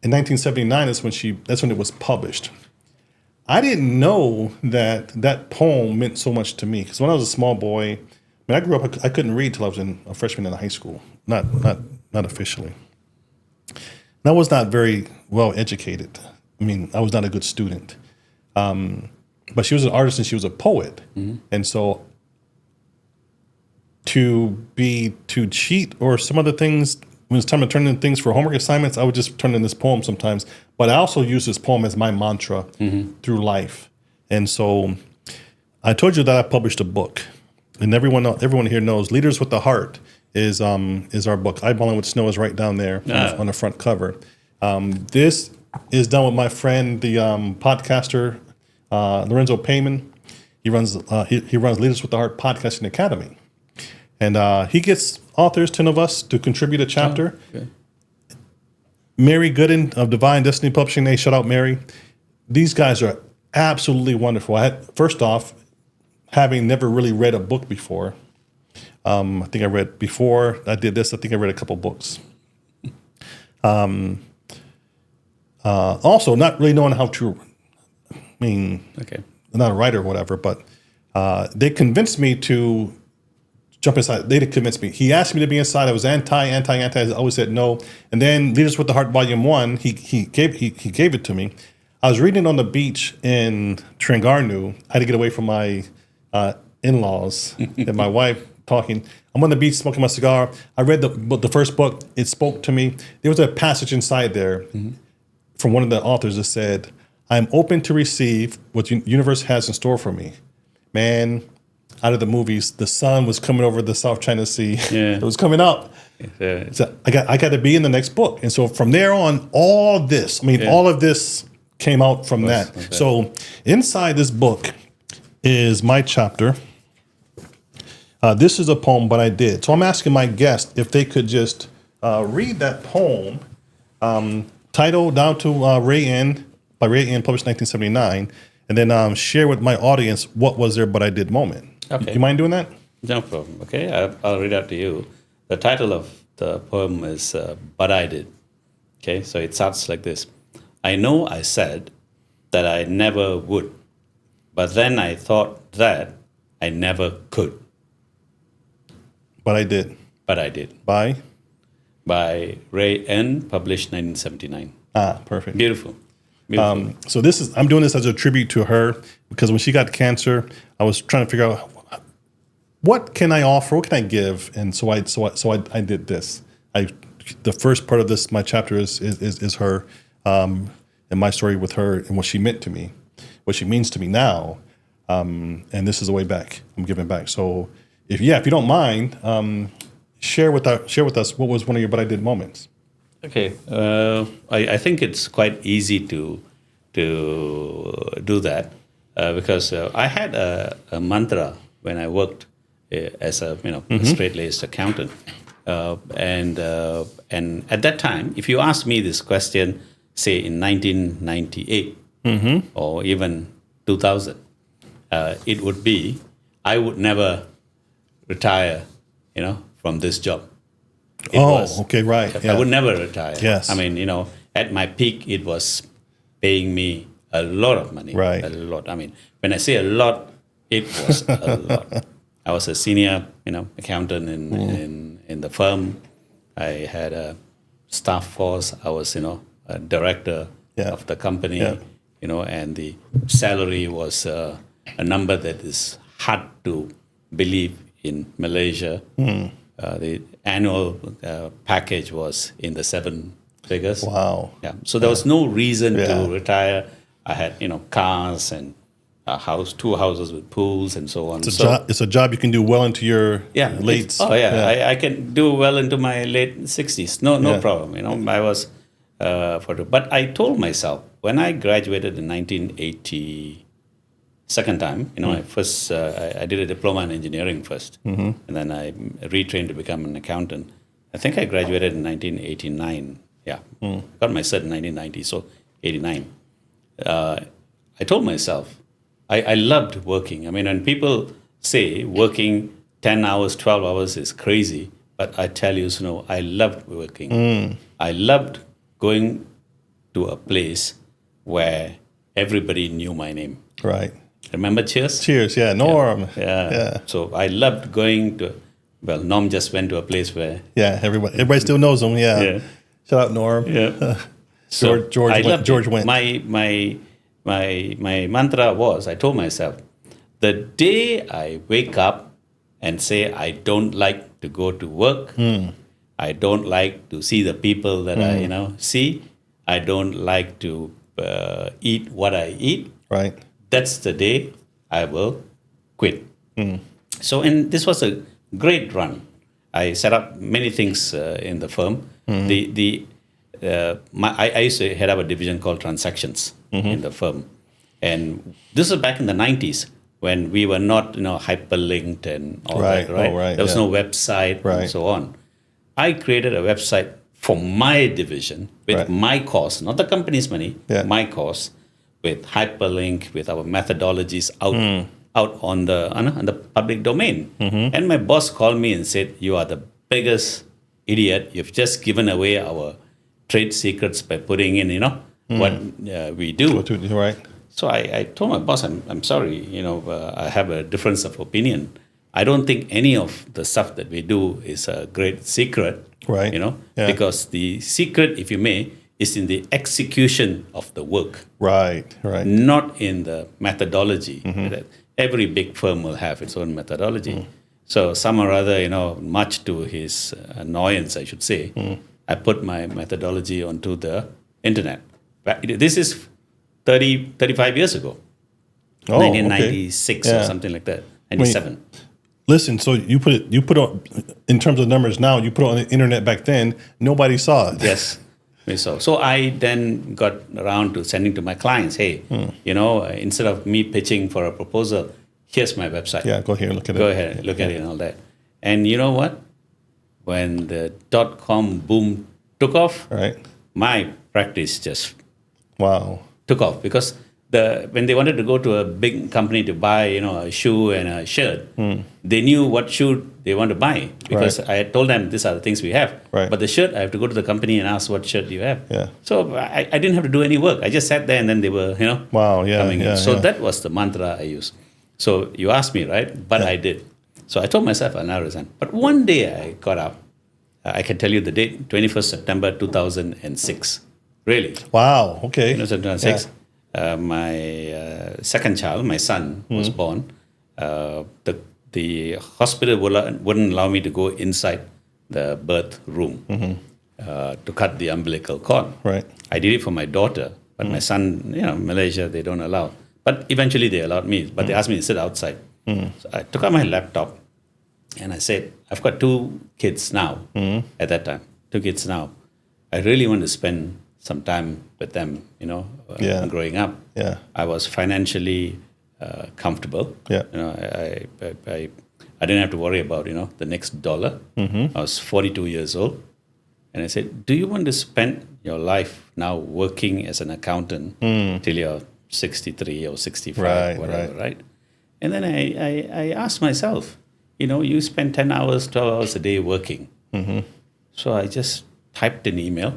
In 1979 that's when it was published. I didn't know that poem meant so much to me because when I was a small boy, when I grew up, I couldn't read till I was a freshman in high school, not officially. And I was not very well educated. I mean, I was not a good student. But she was an artist and she was a poet. Mm-hmm. And so to cheat or some other things, when it's time to turn in things for homework assignments, I would just turn in this poem sometimes. But I also use this poem as my mantra through life. And so I told you that I published a book. And everyone here knows Leaders with the Heart is our book. iBallin with Snow is right down there on the front cover. This is done with my friend, the podcaster, Lorenzo Payman. He runs Leaders with the Heart Podcasting Academy. And he gets authors, 10 of us, to contribute a chapter. Oh, okay. Mary Gooden of Divine Destiny Publishing, shout out Mary. These guys are absolutely wonderful. First off, having never really read a book before, I think I read before I did this, I think I read a couple books. Also, not really knowing how to, I'm not a writer or whatever, but they convinced me to jump inside. They convinced me. He asked me to be inside. I was anti. I always said no. And then Leaders with the Heart, Volume 1, he gave it to me. I was reading it on the beach in Trengganu. I had to get away from my in-laws and my wife talking. I'm on the beach smoking my cigar. I read the first book. It spoke to me. There was a passage inside there from one of the authors that said, I'm open to receive what the universe has in store for me. Man, out of the movies, the sun was coming over the South China Sea. Yeah. It was coming up. Yeah. So I got to be in the next book. And so from there on, all of this came out from that. Okay. So inside this book is my chapter. This is a poem, but I did. So I'm asking my guests if they could just read that poem, titled Down to Ray N, by Ray N, published 1979, and then share with my audience what was their but I did moment. Okay. You mind doing that? No problem. Okay, I'll read out to you. The title of the poem is But I Did. Okay, so it starts like this. I know I said that I never would, but then I thought that I never could. But I did. But I did. By Ray N., published 1979. Ah, perfect. Beautiful. So I'm doing this as a tribute to her because when she got cancer, I was trying to figure out what can I offer, what can I give, and so I did this. The first part of this, my chapter is her, and my story with her and what she meant to me, what she means to me now, and this is the way back. I'm giving back. So if you don't mind, share with us what was one of your but I did moments. Okay, I think it's quite easy to do that. because I had a mantra when I worked as a straight-laced accountant, and at that time, if you ask me this question, say in 1998 or even 2000, it would be, I would never retire, from this job. Okay, right. I would never retire. Yes. I mean, at my peak, it was paying me a lot of money. Right. A lot. I mean, when I say a lot, it was a lot. I was a senior, accountant in the firm. I had a staff force. I was, a director of the company. And the salary was a number that is hard to believe in Malaysia. The annual package was in the 7 figures. Wow. Yeah. So there was no reason to retire. I had, cars and a house, 2 houses with pools and so on. It's a job you can do well into your late. I can do well into my late 60s. No problem. I was but I told myself when I graduated in 1980. Second time, I first I did a diploma in engineering first, and then I retrained to become an accountant. I think I graduated in 1989. Yeah, got my cert in 1990, so 89. I told myself I loved working. I mean, when people say working 10 hours, 12 hours is crazy, but I tell you, I loved working. I loved going to a place where everybody knew my name. Right. Remember Cheers? Cheers, yeah. Norm. Yeah. So I loved going to, Norm just went to a place where... Yeah, everybody still knows him, yeah. Shout out Norm. Yeah. George went. My mantra was, I told myself, the day I wake up and say I don't like to go to work, I don't like to see the people that I see, I don't like to eat what I eat. Right. That's the day I will quit. So, and this was a great run. I set up many things in the firm. I used to head up a division called transactions in the firm, and this was back in the 90s when we were not, hyperlinked and all that. Right. There was no website and so on. I created a website for my division with my cost, not the company's money, my cost, with hyperlink, with our methodologies out on the public domain. And my boss called me and said, "You are the biggest idiot. You've just given away our trade secrets by putting in, what we do." Right. So I told my boss, I'm sorry, I have a difference of opinion. I don't think any of the stuff that we do is a great secret, right? Because the secret, if you may, is in the execution of the work. Right. Not in the methodology. Every big firm will have its own methodology. So some or other, much to his annoyance, I should say, I put my methodology onto the internet. This is 35 years ago. 1996 or something like that. 97. Listen, so you put on, in terms of numbers now, you put it on the internet back then, nobody saw it. Yes. So I then got around to sending to my clients, hey, instead of me pitching for a proposal, here's my website. Yeah, go here, look at it. Go ahead, look at it and all that. And you know what? When the .com boom took off, my practice just took off, because when they wanted to go to a big company to buy, a shoe and a shirt, they knew what shoe they want to buy, because I had told them these are the things we have. But the shirt, I have to go to the company and ask what shirt do you have. So I didn't have to do any work. I just sat there and then they were, coming in. So that was the mantra I used. So you asked me, right? But I did. So I told myself I'll now resign. But one day I got up. I can tell you the date, 21st September 2006. Really? Wow. Okay. 2006. My second child, my son, was born. The hospital wouldn't allow me to go inside the birth room to cut the umbilical cord. Right. I did it for my daughter, but my son, Malaysia, they don't allow. But eventually they allowed me, but they asked me to sit outside. So I took out my laptop and I said, I've got 2 kids now at that time, 2 kids now. I really want to spend some time with them, growing up. Yeah. I was financially comfortable. Yeah. I didn't have to worry about the next dollar. I was 42 years old, and I said, "Do you want to spend your life now working as an accountant till you're 63 or 65, whatever, right?" And then I asked myself, you spend 10 hours, 12 hours a day working. So I just typed an email,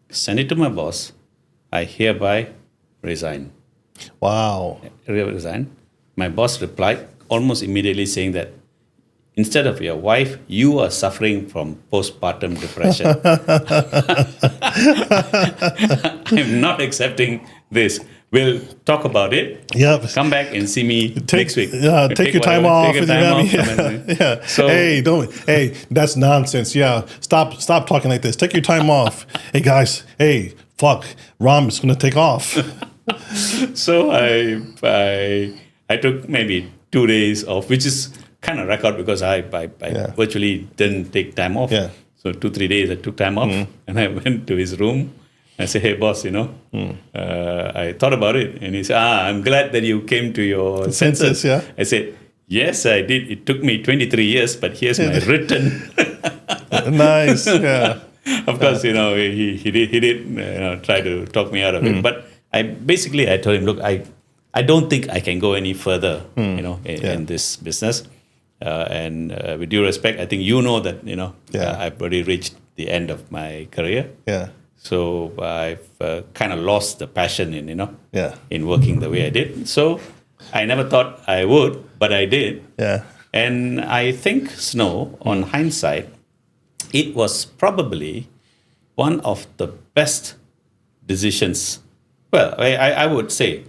sent it to my boss. I hereby resign. Wow. Resign. My boss replied almost immediately saying that instead of your wife, you are suffering from postpartum depression. I'm not accepting this. We'll talk about it. Yep. Come back and see me next week. Take your time off. Take your time off. Yeah. So, hey, that's nonsense. Yeah. Stop talking like this. Take your time off. Hey guys, fuck. Ram is gonna take off. So I took maybe 2 days off, which is kind of record because I virtually didn't take time off. Yeah. So 2-3 days I took time off, and I went to his room. I said, "Hey boss, I thought about it." And he said, "I'm glad that you came to your senses." Yeah. I said, "Yes, I did. It took me 23 years, but here's my written." Nice. Yeah. Of course, he did try to talk me out of it. But I told him, "Look, I don't think I can go any further, in this business. And with due respect, I think that I've already reached the end of my career. Yeah. So I've kind of lost the passion in working the way I did. So I never thought I would, but I did. Yeah. And I think, Snow, on hindsight, it was probably one of the best decisions. Well, I would say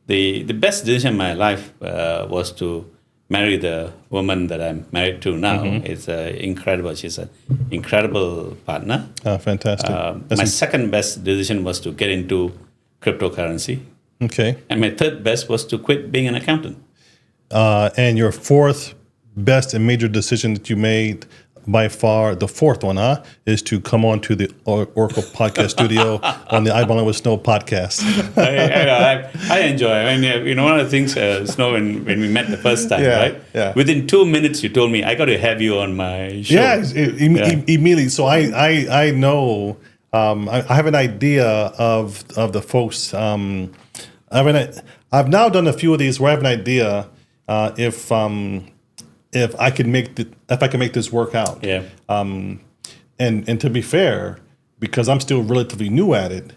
the best decision in my life was to marry the woman that I'm married to now. It's incredible. She's an incredible partner. Oh, fantastic. My second best decision was to get into cryptocurrency. Okay. And my third best was to quit being an accountant. And your fourth best and major decision that you made, by far the fourth one, is to come on to the Oracle Podcast Studio on the iBallin with Snow podcast. I enjoy it. I mean, one of the things, Snow, when we met the first time, right? Yeah. Within 2 minutes, you told me, I got to have you on my show. Yeah, immediately. So I know, I have an idea of the folks. I've now done a few of these where I have an idea if I can make this work out. Yeah. And to be fair, because I'm still relatively new at it,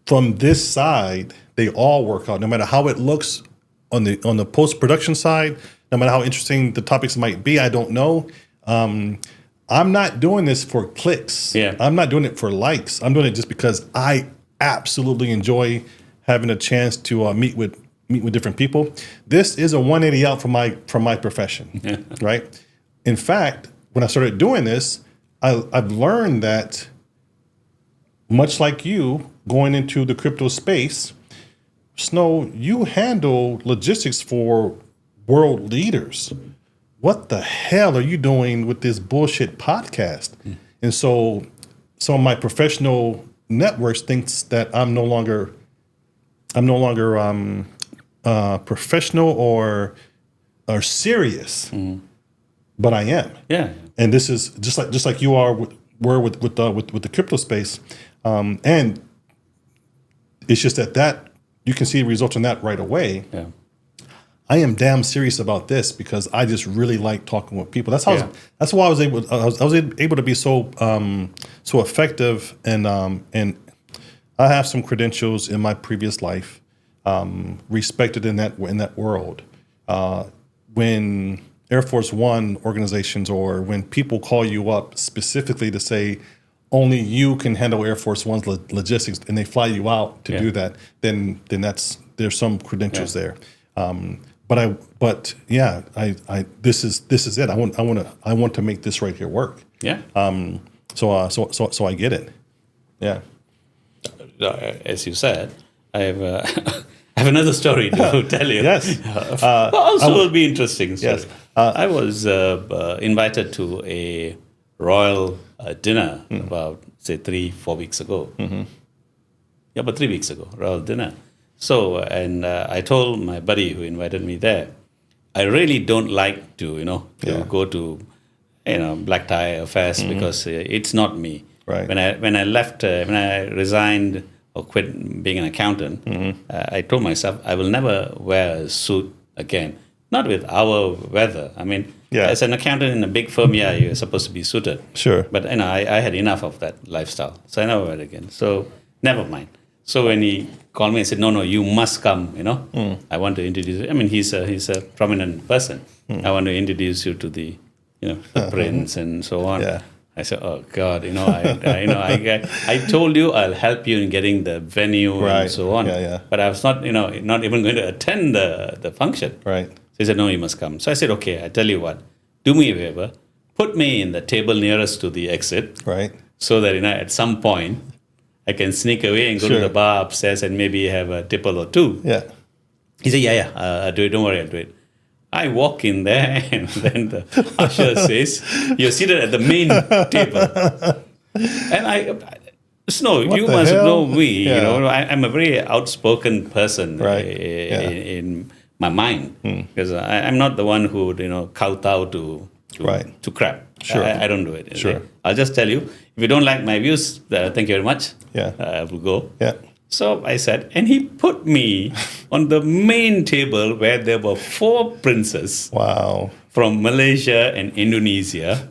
from this side, they all work out. No matter how it looks on the post-production side, no matter how interesting the topics might be, I don't know. I'm not doing this for clicks. Yeah. I'm not doing it for likes. I'm doing it just because I absolutely enjoy having a chance to meet with different people. This is a 180 out from my profession, right? In fact, when I started doing this, I've learned that, much like you going into the crypto space, Snow, you handle logistics for world leaders. What the hell are you doing with this bullshit podcast? And so my professional networks thinks that I'm no longer professional or serious, but I am. Yeah. And this is just like you were with the crypto space, and it's just that you can see results in that right away. Yeah. I am damn serious about this because I just really like talking with people. That's how. That's why I was able to be so effective, and I have some credentials in my previous life, respected in that world. When Air Force One organizations or when people call you up specifically to say only you can handle Air Force One's logistics and they fly you out to do that, then there's some credentials there. But this is it. I want to make this right here work. Yeah. So I get it. Yeah. As you said, I have I have another story to tell you. Yes. Also will be interesting. So Yes. I was invited to a royal dinner about, say, 3-4 weeks ago. Yeah, but 3 weeks ago, royal dinner. So, and I told my buddy who invited me there, I really don't like to, go to, black tie affairs because it's not me. Right. When I left, when I resigned or quit being an accountant, I told myself I will never wear a suit again. Not with our weather. I mean, as an accountant in a big firm, you're supposed to be suited. Sure. But I had enough of that lifestyle, so I never wear it again. So never mind. So when he called me and said, "No, you must come," I want to introduce you. I mean, he's a prominent person. I want to introduce you to the prince and so on. Yeah. I said, "Oh God, I told you I'll help you in getting the venue and so on. But I was not even going to attend the function." Right. So he said, "No, you must come." So I said, "Okay, I tell you what, do me a favor, put me in the table nearest to the exit, Right. so that at some point I can sneak away and go to the bar upstairs and maybe have a tipple or two." Yeah. He said, I'll do it. Don't worry, I'll do it. I walk in there and then the usher says, "You're seated at the main table." And Snow, you must know me. I'm a very outspoken person in my mind because I'm not the one who would kowtow to crap. Sure. I don't do it. Sure. I'll just tell you, if you don't like my views, thank you very much. Yeah. I will go. Yeah. So I said, and he put me on the main table where there were 4 princes. Wow. From Malaysia and Indonesia.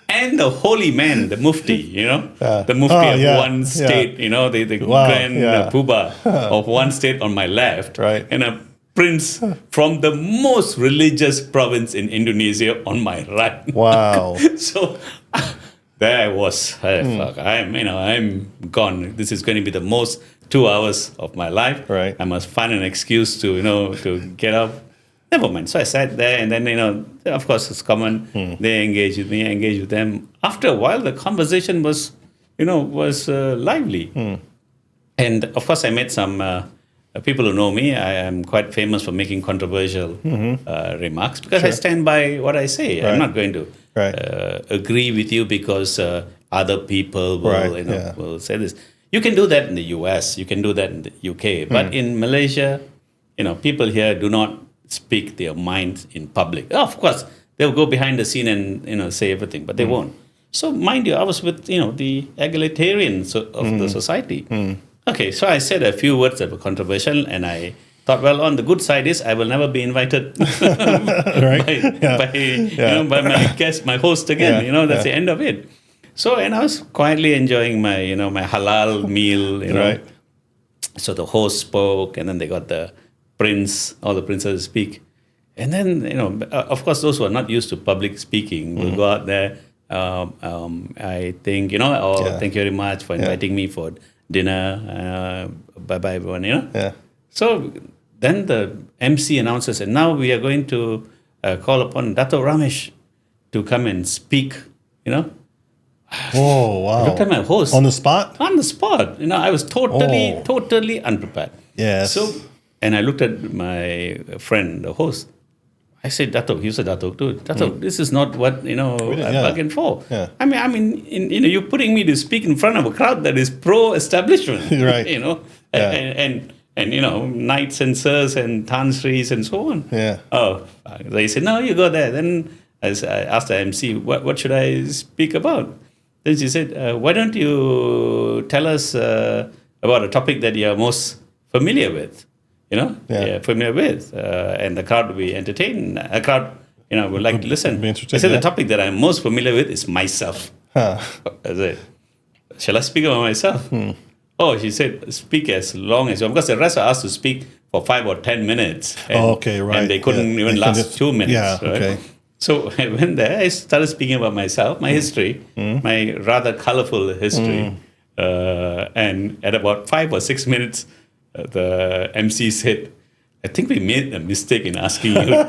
And the holy man, the mufti, the mufti of one state, the grand poobah of one state on my left. Right. And a prince from the most religious province in Indonesia on my right. Wow. So there I was. Fuck, I'm gone. This is going to be the most 2 hours of my life. Right. I must find an excuse to get up. Never mind. So I sat there, and then of course it's common. They engage with me, I engage with them. After a while, the conversation was lively, and of course I met some people who know me. I am quite famous for making controversial remarks because I stand by what I say. Right. I'm not going to agree with you because other people will say this. You can do that in the US, you can do that in the UK, but in Malaysia, people here do not speak their minds in public. Of course, they'll go behind the scene and say everything, but they won't. So mind you, I was with the egalitarians of the society. Okay, so I said a few words that were controversial, and I thought, well, on the good side is I will never be invited by my guest, my host again. That's the end of it. So, and I was quietly enjoying my my halal meal. Right. So the host spoke, and then they got the prince, all the princes speak, and then of course, those who are not used to public speaking will go out there. I think thank you very much for inviting me for dinner. Bye bye everyone. Yeah. So then the MC announces, and now we are going to call upon Dato Ramesh to come and speak. Oh wow! I looked at my host on the spot. On the spot, I was totally unprepared. Yes. So, and I looked at my friend, the host. I said, "Dato," he said, "Dato, dude, Dato, this is not what I bargained for. Yeah. I mean, you're putting me to speak in front of a crowd that is pro-establishment, right? And knights and sirs and tansris and so on. Yeah. Oh, they said, no, you go there. Then I asked the MC, what should I speak about? Then she said, why don't you tell us about a topic that you're most familiar with? Familiar with, and the crowd will be entertained. A crowd, would like to listen. I said the topic that I'm most familiar with is myself. I said, shall I speak about myself? Oh, she said, speak as long as you want, because the rest are asked to speak for 5 or 10 minutes. And, and they couldn't even last 2 minutes. Yeah, right? okay. So I went there, I started speaking about myself, my history, my rather colorful history. And at about 5 or 6 minutes, the MC said, I think we made a mistake in asking you.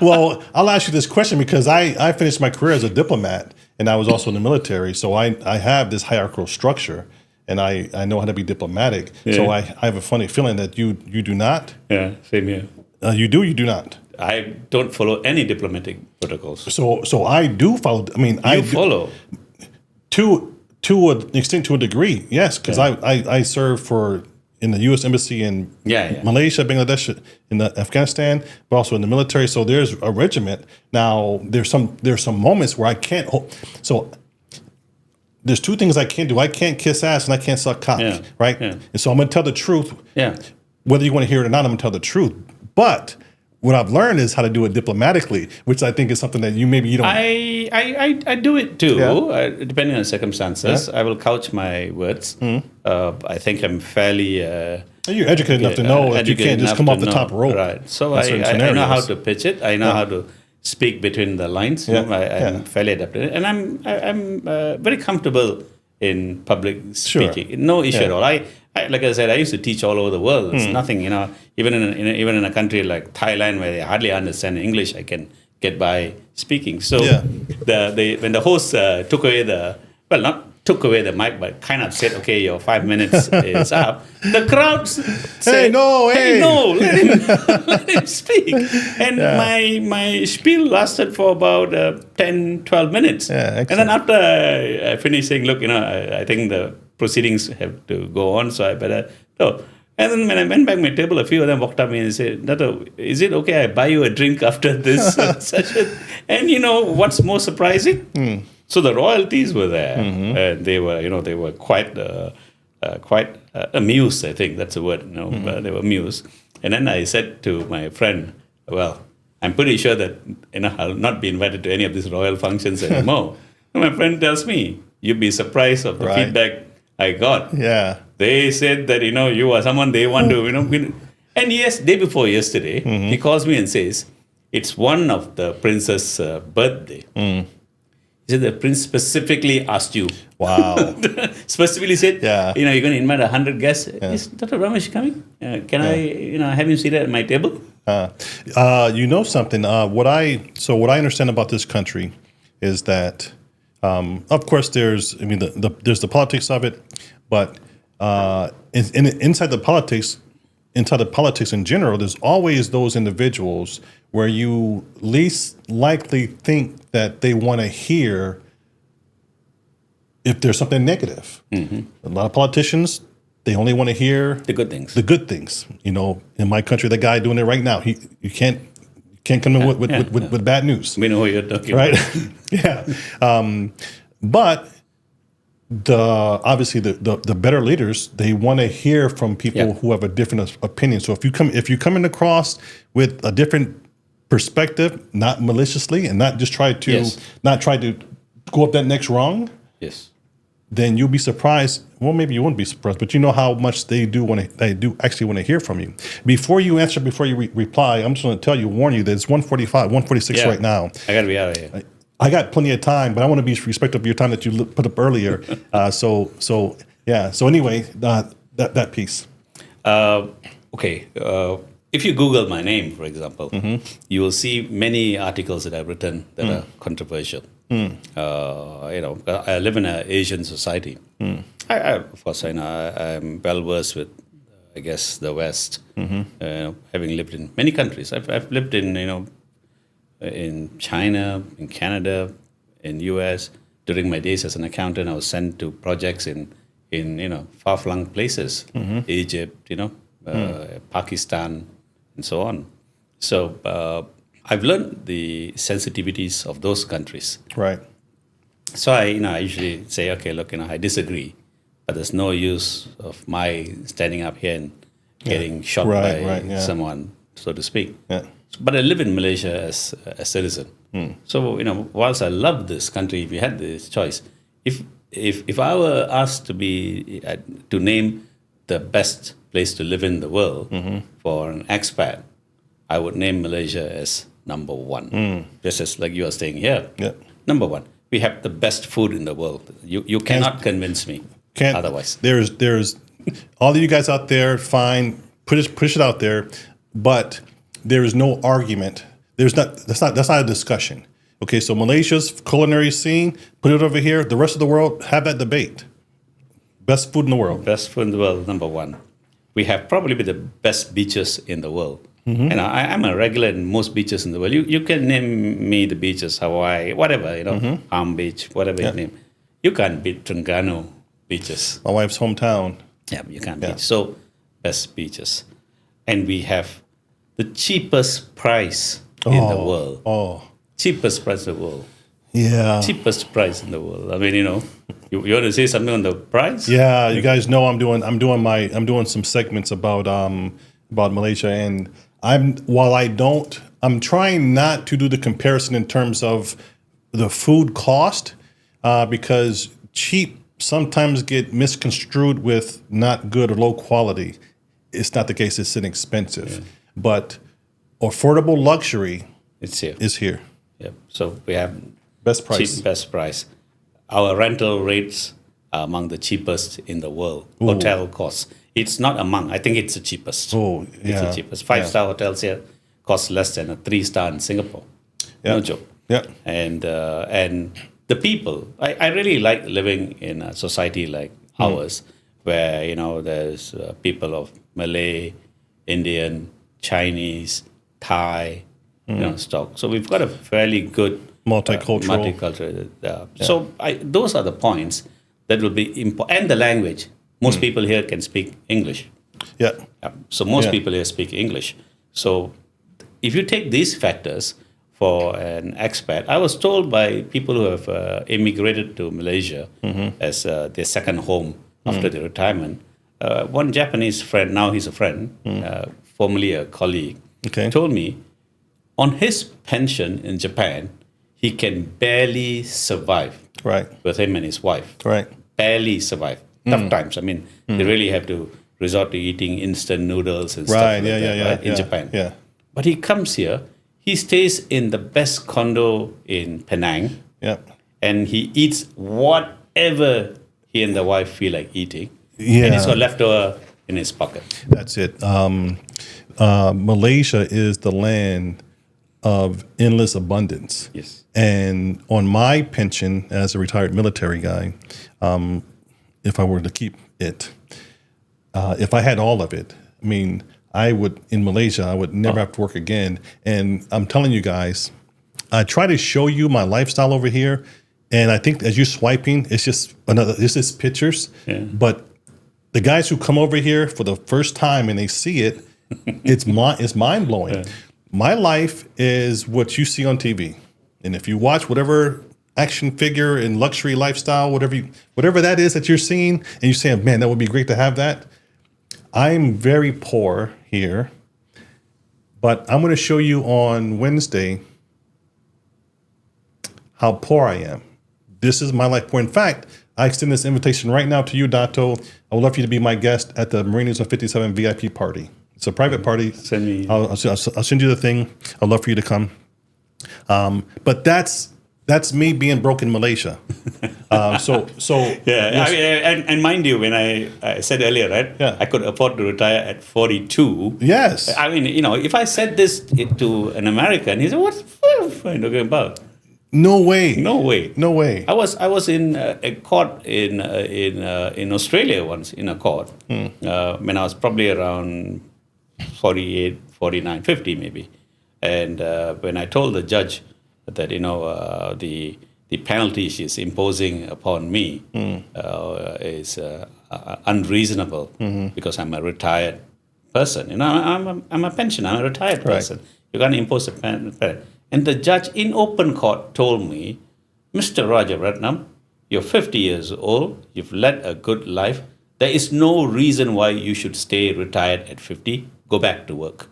Well, I'll ask you this question because I finished my career as a diplomat and I was also in the military. So I have this hierarchical structure and I know how to be diplomatic. Yeah. So I have a funny feeling that you do not. Yeah, same here. You do not. I don't follow any diplomatic protocols. So I do follow. I mean, I follow to an extent, to a degree, yes, because I served for in the U.S. embassy in Yeah. Malaysia, Bangladesh, in Afghanistan, but also in the military. So there's a regiment. Now there's some moments where I can't. So there's two things I can't do. I can't kiss ass and I can't suck cock. Yeah. Right. Yeah. And so I'm going to tell the truth. Yeah. Whether you want to hear it or not, I'm going to tell the truth. But what I've learned is how to do it diplomatically, which I think is something that you don't. I do it too, Yeah. depending on circumstances. Yeah. I will couch my words. I think I'm fairly. You're educated enough to know that you can't just come off the top rope. Right. So in certain I know how scenarios. to pitch it. I know how to speak between the lines. Yeah. I'm fairly adapted, and I'm very comfortable in public speaking. No issue at all. I like I said, I used to teach all over the world. It's nothing, even in a country like Thailand where they hardly understand English, I can get by speaking. So when the host took away not took away the mic, but kind of said, okay, your 5 minutes is up. The crowd said, hey, no, let him speak. And my spiel lasted for about 10, 12 minutes. Yeah, and then after I finished saying, look, I think the proceedings have to go on, so I better go. And then when I went back to my table, a few of them walked up to me and said, Dato, is it okay I buy you a drink after this session? And what's more surprising? So the royalties were there, and they were quite amused. I think that's the word. They were amused. And then I said to my friend, "Well, I'm pretty sure that I'll not be invited to any of these royal functions anymore." And my friend tells me, "You'd be surprised of the feedback I got." Yeah, they said that you are someone they want to And yes, day before yesterday, he calls me and says it's one of the prince's birthday. He said the prince specifically asked you. Wow. Specifically said, you're going to invite 100 guests. Is Dato Ramesh coming? Can I have him seated at my table? Something. What I understand about this country is that, of course, there's the politics of it, but inside the politics in general, there's always those individuals where you least likely think that they want to hear if there's something negative. A lot of politicians, they only want to hear the good things. The good things. In my country, the guy doing it right now, you can't come in with bad news. We know who you're talking right? about. Yeah. But obviously the better leaders, they want to hear from people who have a different opinion. So if you're coming across with a different perspective, not maliciously, and not just try to go up that next rung, then you'll be surprised. Well, maybe you won't be surprised, but you know how much they do actually want to hear from you. Before you answer, before you reply, I'm just going to warn you that it's 1:45, 1:46 right now. I got to be out of here. I got plenty of time, but I want to be respectful of your time that you put up earlier. So anyway, that piece. Okay. If you Google my name, for example, you will see many articles that I've written that are controversial. I live in an Asian society. Of course, I'm well versed with, I guess, the West. Having lived in many countries, I've lived in China, in Canada, in U.S. During my days as an accountant, I was sent to projects in far-flung places, Egypt, Pakistan, and so on. So I've learned the sensitivities of those countries. Right. So I usually say, okay, look, I disagree, but there's no use of my standing up here and getting shot by someone, so to speak. Yeah. But I live in Malaysia as a citizen. So, whilst I love this country, if you had this choice, if I were asked to name the best place to live in the world for an expat, I would name Malaysia as number one. Just as like you are saying here. Yeah. Number one. We have the best food in the world. You cannot convince me otherwise. There's all of you guys out there, fine, push it out there, but there is no argument. That's not a discussion. Okay, so Malaysia's culinary scene, put it over here. The rest of the world, have that debate. Best food in the world. Best food in the world, number one. We have probably the best beaches in the world. And I'm a regular in most beaches in the world. You can name me the beaches, Hawaii, whatever, Palm Beach, whatever you name. You can't beat Terengganu beaches. My wife's hometown. Yeah, you can't beat. So best beaches, and we have the cheapest price in the world. Oh, Cheapest price in the world. yeah. Cheapest price in the world. I mean, you want to say something on the price? Yeah, you guys know I'm doing some segments about Malaysia, and I'm trying not to do the comparison in terms of the food cost, because cheap sometimes get misconstrued with not good or low quality. It's not the case. It's inexpensive, but affordable luxury It's here. is here. Yep. So we have Best price. best price. Our rental rates are among the cheapest in the world. Hotel costs. It's not among. I think it's the cheapest. Oh, It's yeah. the cheapest. 5-star hotels here cost less than a 3-star in Singapore. Yeah. No joke. Yeah. And the people. I really like living in a society like ours, where there's people of Malay, Indian, Chinese, Thai, stock. So we've got a fairly good Multicultural. So those are the points that will be important. And the language. Most people here can speak English. Yeah. So most people here speak English. So if you take these factors for an expat, I was told by people who have immigrated to Malaysia as their second home after their retirement. One Japanese friend, now he's a friend, formerly a colleague, told me on his pension in Japan, he can barely survive. Right. With him and his wife. Right. Barely survive. Tough times. I mean, they really have to resort to eating instant noodles and stuff like that, right? In Japan. Yeah. But he comes here, he stays in the best condo in Penang, Yeah. and he eats whatever he and the wife feel like eating. Yeah. And he's got leftover in his pocket. That's it. Malaysia is the land of endless abundance. Yes. And on my pension as a retired military guy, if I were to keep it, if I had all of it, I mean, in Malaysia, I would never have to work again. And I'm telling you guys, I try to show you my lifestyle over here. And I think as you're swiping, it's just pictures. Yeah. But the guys who come over here for the first time and they see it, it's mind blowing. Yeah. My life is what you see on TV. And if you watch whatever action figure and luxury lifestyle, whatever that is that you're seeing, and you're saying, man, that would be great to have that. I'm very poor here, but I'm going to show you on Wednesday how poor I am. This is my life poor. In fact, I extend this invitation right now to you, Dato. I would love for you to be my guest at the Marinas on 57 VIP party. It's a private party. Send me. I'll send you the thing. I'd love for you to come. But that's me being broke in Malaysia. So Yeah, and mind you, when I said earlier, right? Yeah. I could afford to retire at 42. Yes. I mean, if I said this to an American, he said, "What are you talking about?" No way. No way. No way. I was in a court in Australia once, in a court, when I was probably around 48, 49, 50 maybe. And when I told the judge that, the penalty she's imposing upon me is unreasonable because I'm a retired person. I'm a pensioner, I'm a retired person. You're going to impose a penalty. And the judge in open court told me, Mr. Raja Ratnam, you're 50 years old, you've led a good life. There is no reason why you should stay retired at 50. Go back to work.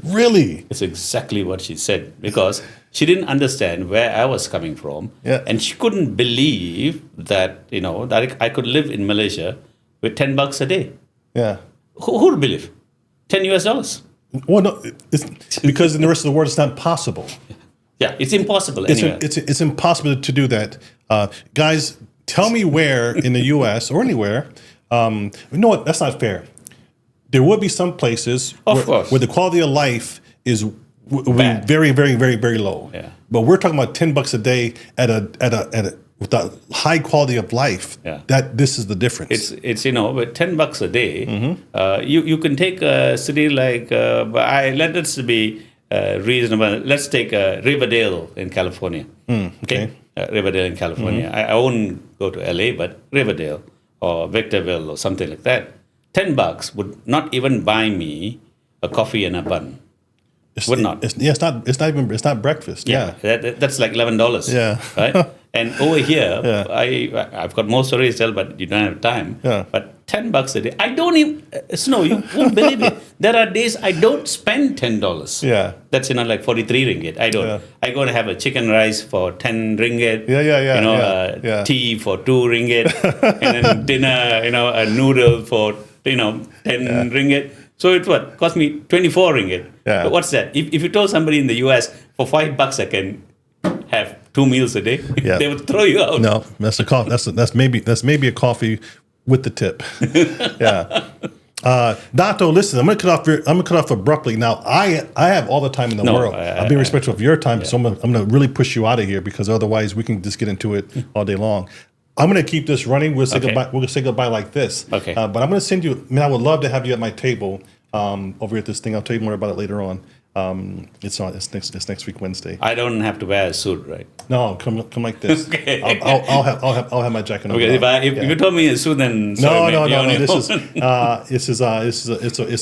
Really? It's exactly what she said, because she didn't understand where I was coming from. Yeah. And she couldn't believe that, that I could live in Malaysia with $10 a day. Yeah. Who would believe? $10. Well, no, it's because in the rest of the world, it's not possible. Yeah, it's impossible anywhere. It's impossible to do that. Guys, tell me where in the U.S. or anywhere. You know what? That's not fair. There will be some places where the quality of life is very, very, very, very low. Yeah. But we're talking about $10 a day with a high quality of life. Yeah. This is the difference. It's with $10 a day, you can take a city like let us be reasonable. Let's take Riverdale in California. Okay, Riverdale in California. I won't go to LA, but Riverdale or Victorville or something like that. $10 would not even buy me a coffee and a bun. Would not. It's not breakfast. Yeah. That's like $11. Yeah. Right. And over here, Yeah. I've got more stories to tell, but you don't have time. Yeah. But $10 a day. I don't even. Snow, you won't believe it. There are days I don't spend $10. Yeah. That's like 43 ringgit. I don't. Yeah. I go and have a chicken rice for 10 ringgit. Yeah. Tea for 2 ringgit, and then dinner. A noodle for 10 ringgit. So it cost me 24 ringgit. Yeah. But what's that? If you told somebody in the US for $5 I can have 2 meals a day, Yeah. they would throw you out. No, that's a coffee. That's maybe a coffee with the tip. Yeah. Dato, listen, I'm gonna cut off abruptly. Now, I have all the time in the world. I'm being respectful of your time, so I'm gonna really push you out of here because otherwise we can just get into it all day long. I'm gonna keep this running. We'll say goodbye. We'll say goodbye like this. Okay. But I'm gonna send you. I would love to have you at my table over at this thing. I'll tell you more about it later on. It's next week Wednesday. I don't have to wear a suit, right? No, come like this. Okay. I'll have my jacket on. Okay, if you told me a suit, then sorry, no. mate, This is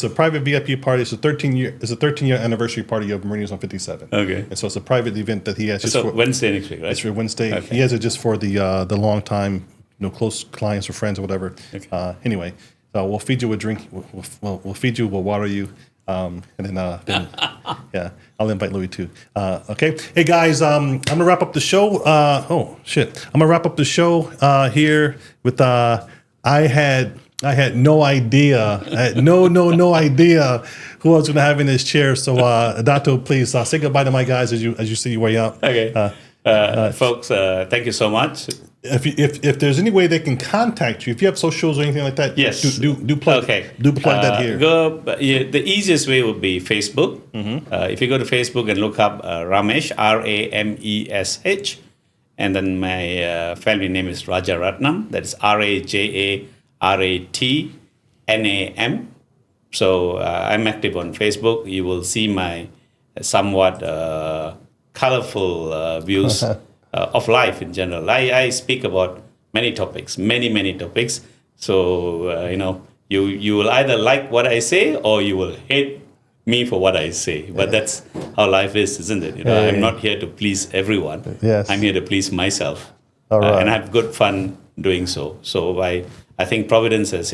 a private VIP party. It's a 13-year anniversary party of Meridians on 57. Okay. And so it's a private event that he has. Just So for, Wednesday next week, right? It's for Wednesday. Okay. He has it just for the long time, close clients or friends or whatever. Okay. Anyway, so we'll feed you a drink. We'll feed you. We'll water you. And then yeah, I'll invite Louis too. Okay. Hey guys, I'm gonna wrap up the show. I'm gonna wrap up the show here with I had no idea. I had no idea who I was gonna have in this chair. So Dato, please say goodbye to my guys as you see your way out. Okay. Folks, thank you so much. If there's any way they can contact you, if you have socials or anything like that, Yes. do plug that here. The easiest way would be Facebook. If you go to Facebook and look up Ramesh, Ramesh, and then my family name is Raja Ratnam. That is Rajaratnam. So I'm active on Facebook. You will see my somewhat colorful views of life in general. I speak about many topics. So you will either like what I say or you will hate me for what I say. But that's how life is, isn't it? I'm not here to please everyone. Yes. I'm here to please myself. All right. And I have good fun doing so. So I think Providence has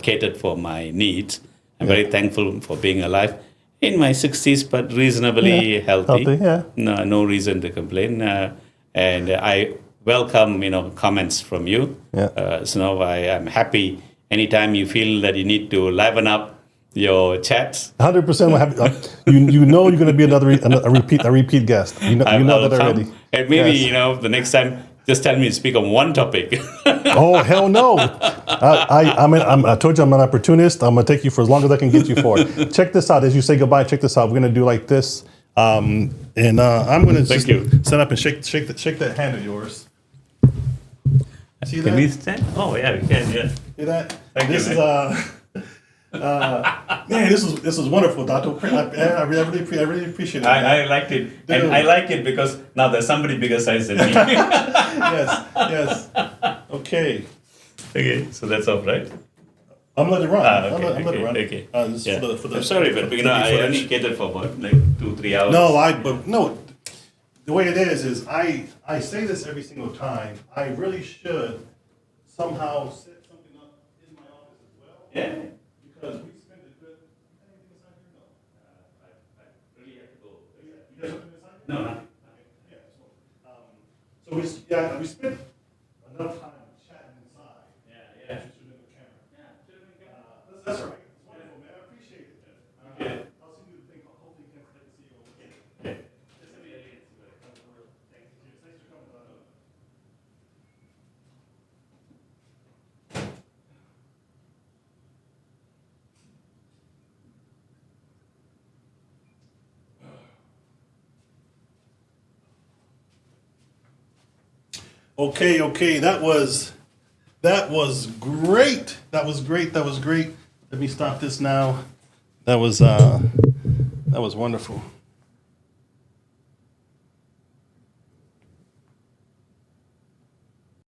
catered for my needs. I'm very thankful for being alive in my 60s, but reasonably healthy. No reason to complain. And I welcome comments from you. So I am happy anytime you feel that you need to liven up your chats. 100% will have you're going to be a repeat guest. You know that already. And maybe the next time just tell me to speak on one topic. Oh hell no! I told you I'm an opportunist. I'm gonna take you for as long as I can get you for. Check this out. As you say goodbye, check this out. We're gonna do like this, and I'm gonna just set up and shake that hand of yours. See that? Can we stand? Oh yeah, we can. Yeah. See that? Thank this you, man, this is wonderful, Dato. I really appreciate it. I liked it, and I like it because now there's somebody bigger size than me. Yes. Okay, so that's all right. I'm letting it run. Okay, I'm letting it run. Okay. For the I'm sorry, but I only catered for about 2-3 hours. No, the way it is I say this every single time. I really should somehow set something up in my office as well. Yeah. Because we spend a good. Anything inside here? No. I really have to go. You got something inside here? No, nothing. Okay. Yeah. So we spent enough time chatting inside. Yeah. Should have been the camera. That's all right. It's wonderful, man. I appreciate it. I'll send you the thing. Hopefully, you can see you over here. Okay. Thanks for coming, Dato. Okay. That was great. That was great. Let me stop this now. That was wonderful.